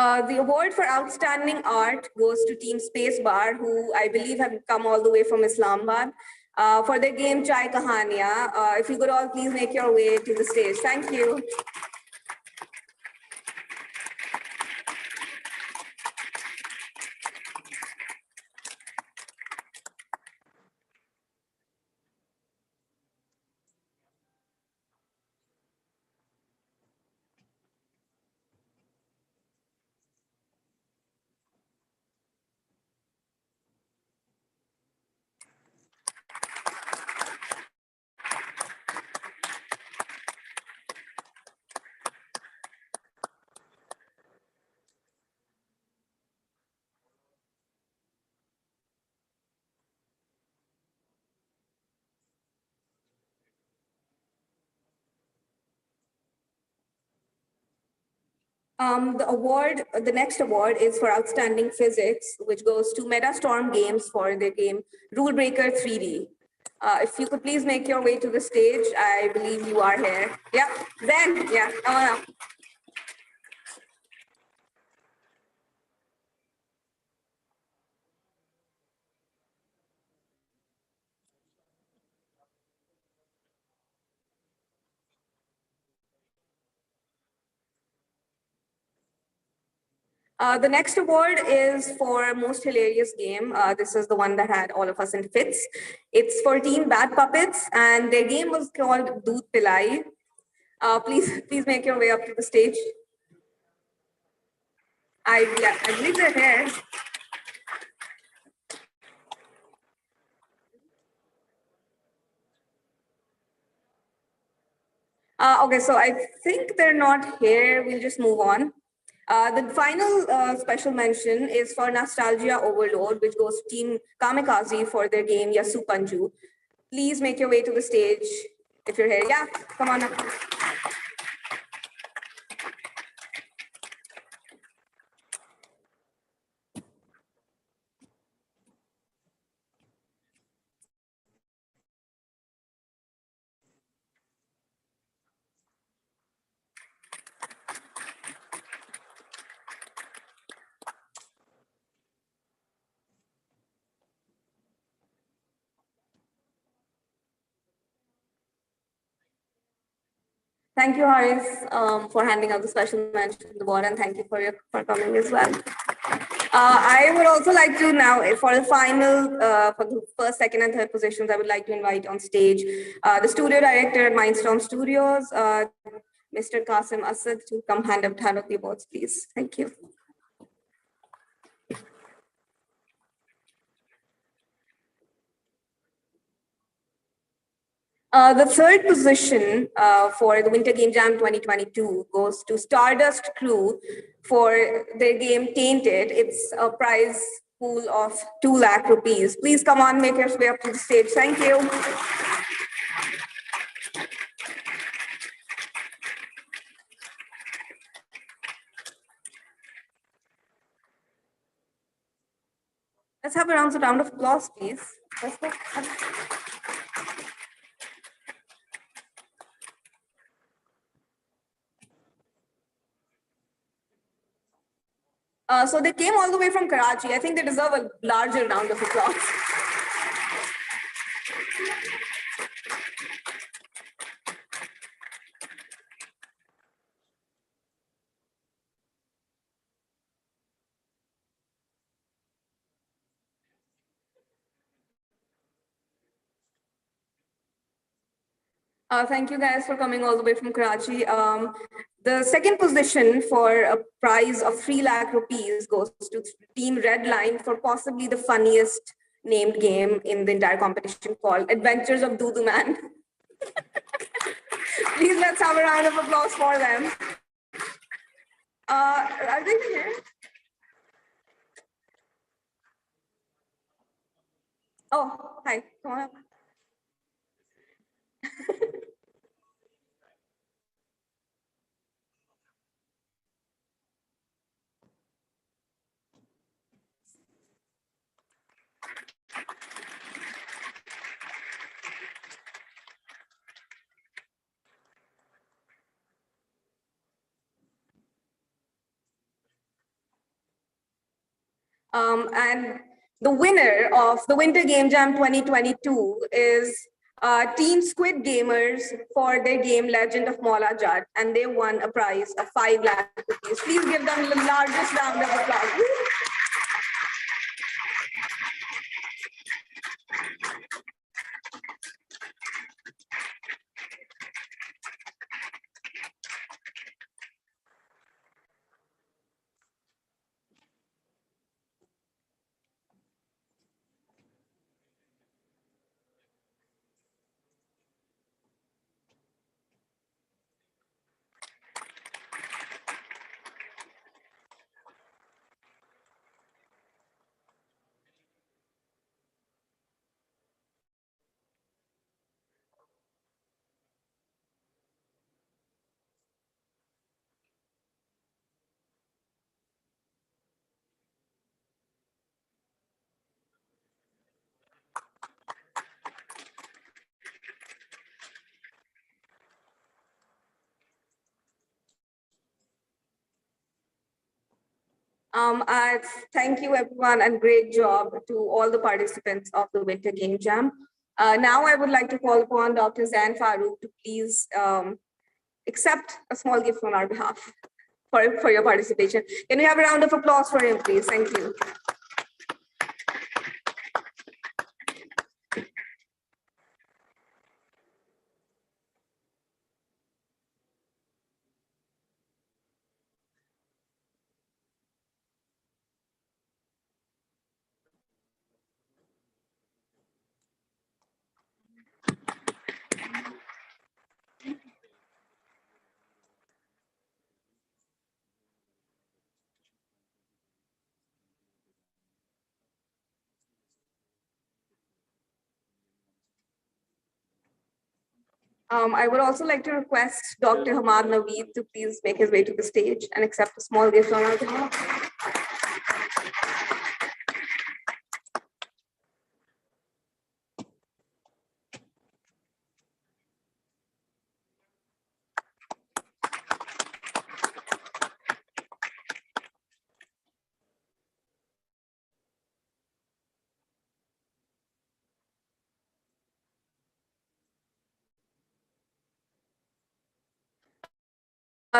The award for outstanding art goes to Team Space Bar, who I believe have come all the way from Islamabad, for their game Chai Kahaniya. If you could all please make your way to the stage. Thank you. The next award is for outstanding physics, which goes to Metastorm Games for their game Rule Breaker 3D. If you could please make your way to the stage, I believe you are here. Yeah, Zen, yeah, come on up. The next award is for most hilarious game. This is the one that had all of us in fits. It's for Team Bad Puppets, and their game was called Doodh Pilai. Please make your way up to the stage. I believe they're here. Okay, so I think they're not here. We'll just move on. The final special mention is for Nostalgia Overload, which goes to Team Kamikaze for their game Yasu Panju. Please make your way to the stage if you're here. Yeah, come on up. Thank you, Haris, for handing out the special mention to the board, and thank you for coming as well. I would also like to now, for the final, for the first, second, and third positions, I would like to invite on stage the studio director at Mindstorm Studios, Mr. Qasim Asad, to come hand out the awards, please. Thank you. The third position for the Winter Game Jam 2022 goes to Stardust Crew for their game Tainted. It's a prize pool of 2 lakh rupees. Please come on, make your way up to the stage. Thank you. Let's have a round of applause, please. Let's go. So they came all the way from Karachi. I think they deserve a larger round of applause. Thank you guys for coming all the way from Karachi. The second position for a prize of 3 lakh rupees goes to Team Red Line for possibly the funniest named game in the entire competition, called Adventures of Doodoo Man. Please let's have a round of applause for them. Are they here? Oh, hi, come on up. And the winner of the Winter Game Jam 2022 is Team Squid Gamers for their game Legend of Mola Jat, and they won a prize of 5 lakh rupees. Please give them the largest round of applause. I thank you everyone and great job to all the participants of the Winter Game Jam. Now I would like to call upon Dr. Zain Farooq to please accept a small gift on our behalf for your participation. Can we have a round of applause for him, please? Thank you. I would also like to request Dr. Hamad Naveed to please make his way to the stage and accept a small gift on our behalf.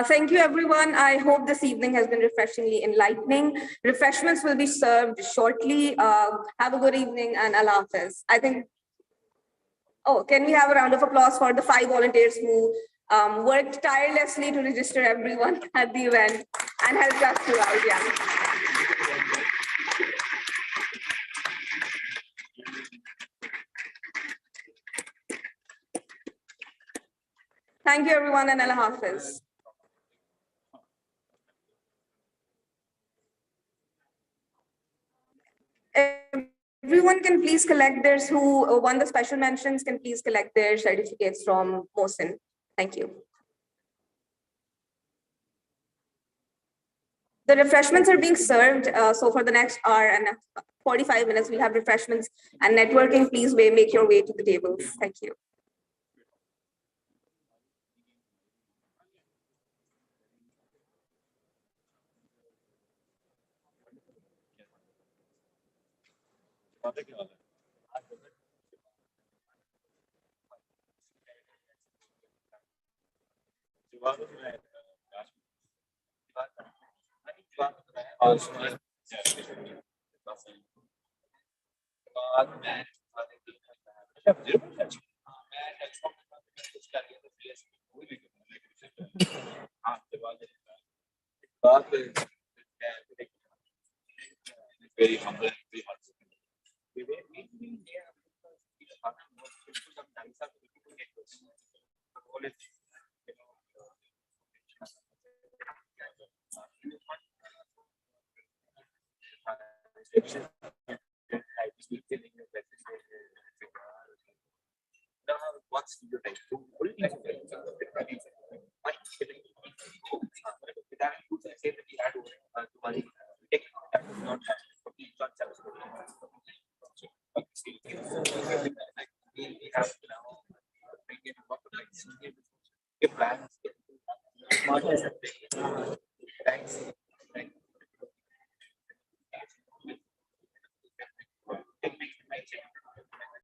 Thank you, everyone. I hope this evening has been refreshingly enlightening. Refreshments will be served shortly. Have a good evening and Allah Hafiz. I think, oh, can we have a round of applause for the 5 volunteers who worked tirelessly to register everyone at the event and helped us throughout, yeah. Thank you, everyone, and Allah Hafiz. Everyone can please collect theirs who won the special mentions can please collect their certificates from Mohsin. Thank you. The refreshments are being served. So for the next hour and 45 minutes, we'll have refreshments and networking. Please make your way to the tables. Thank you. Very humble, very what's your name? We have now bring in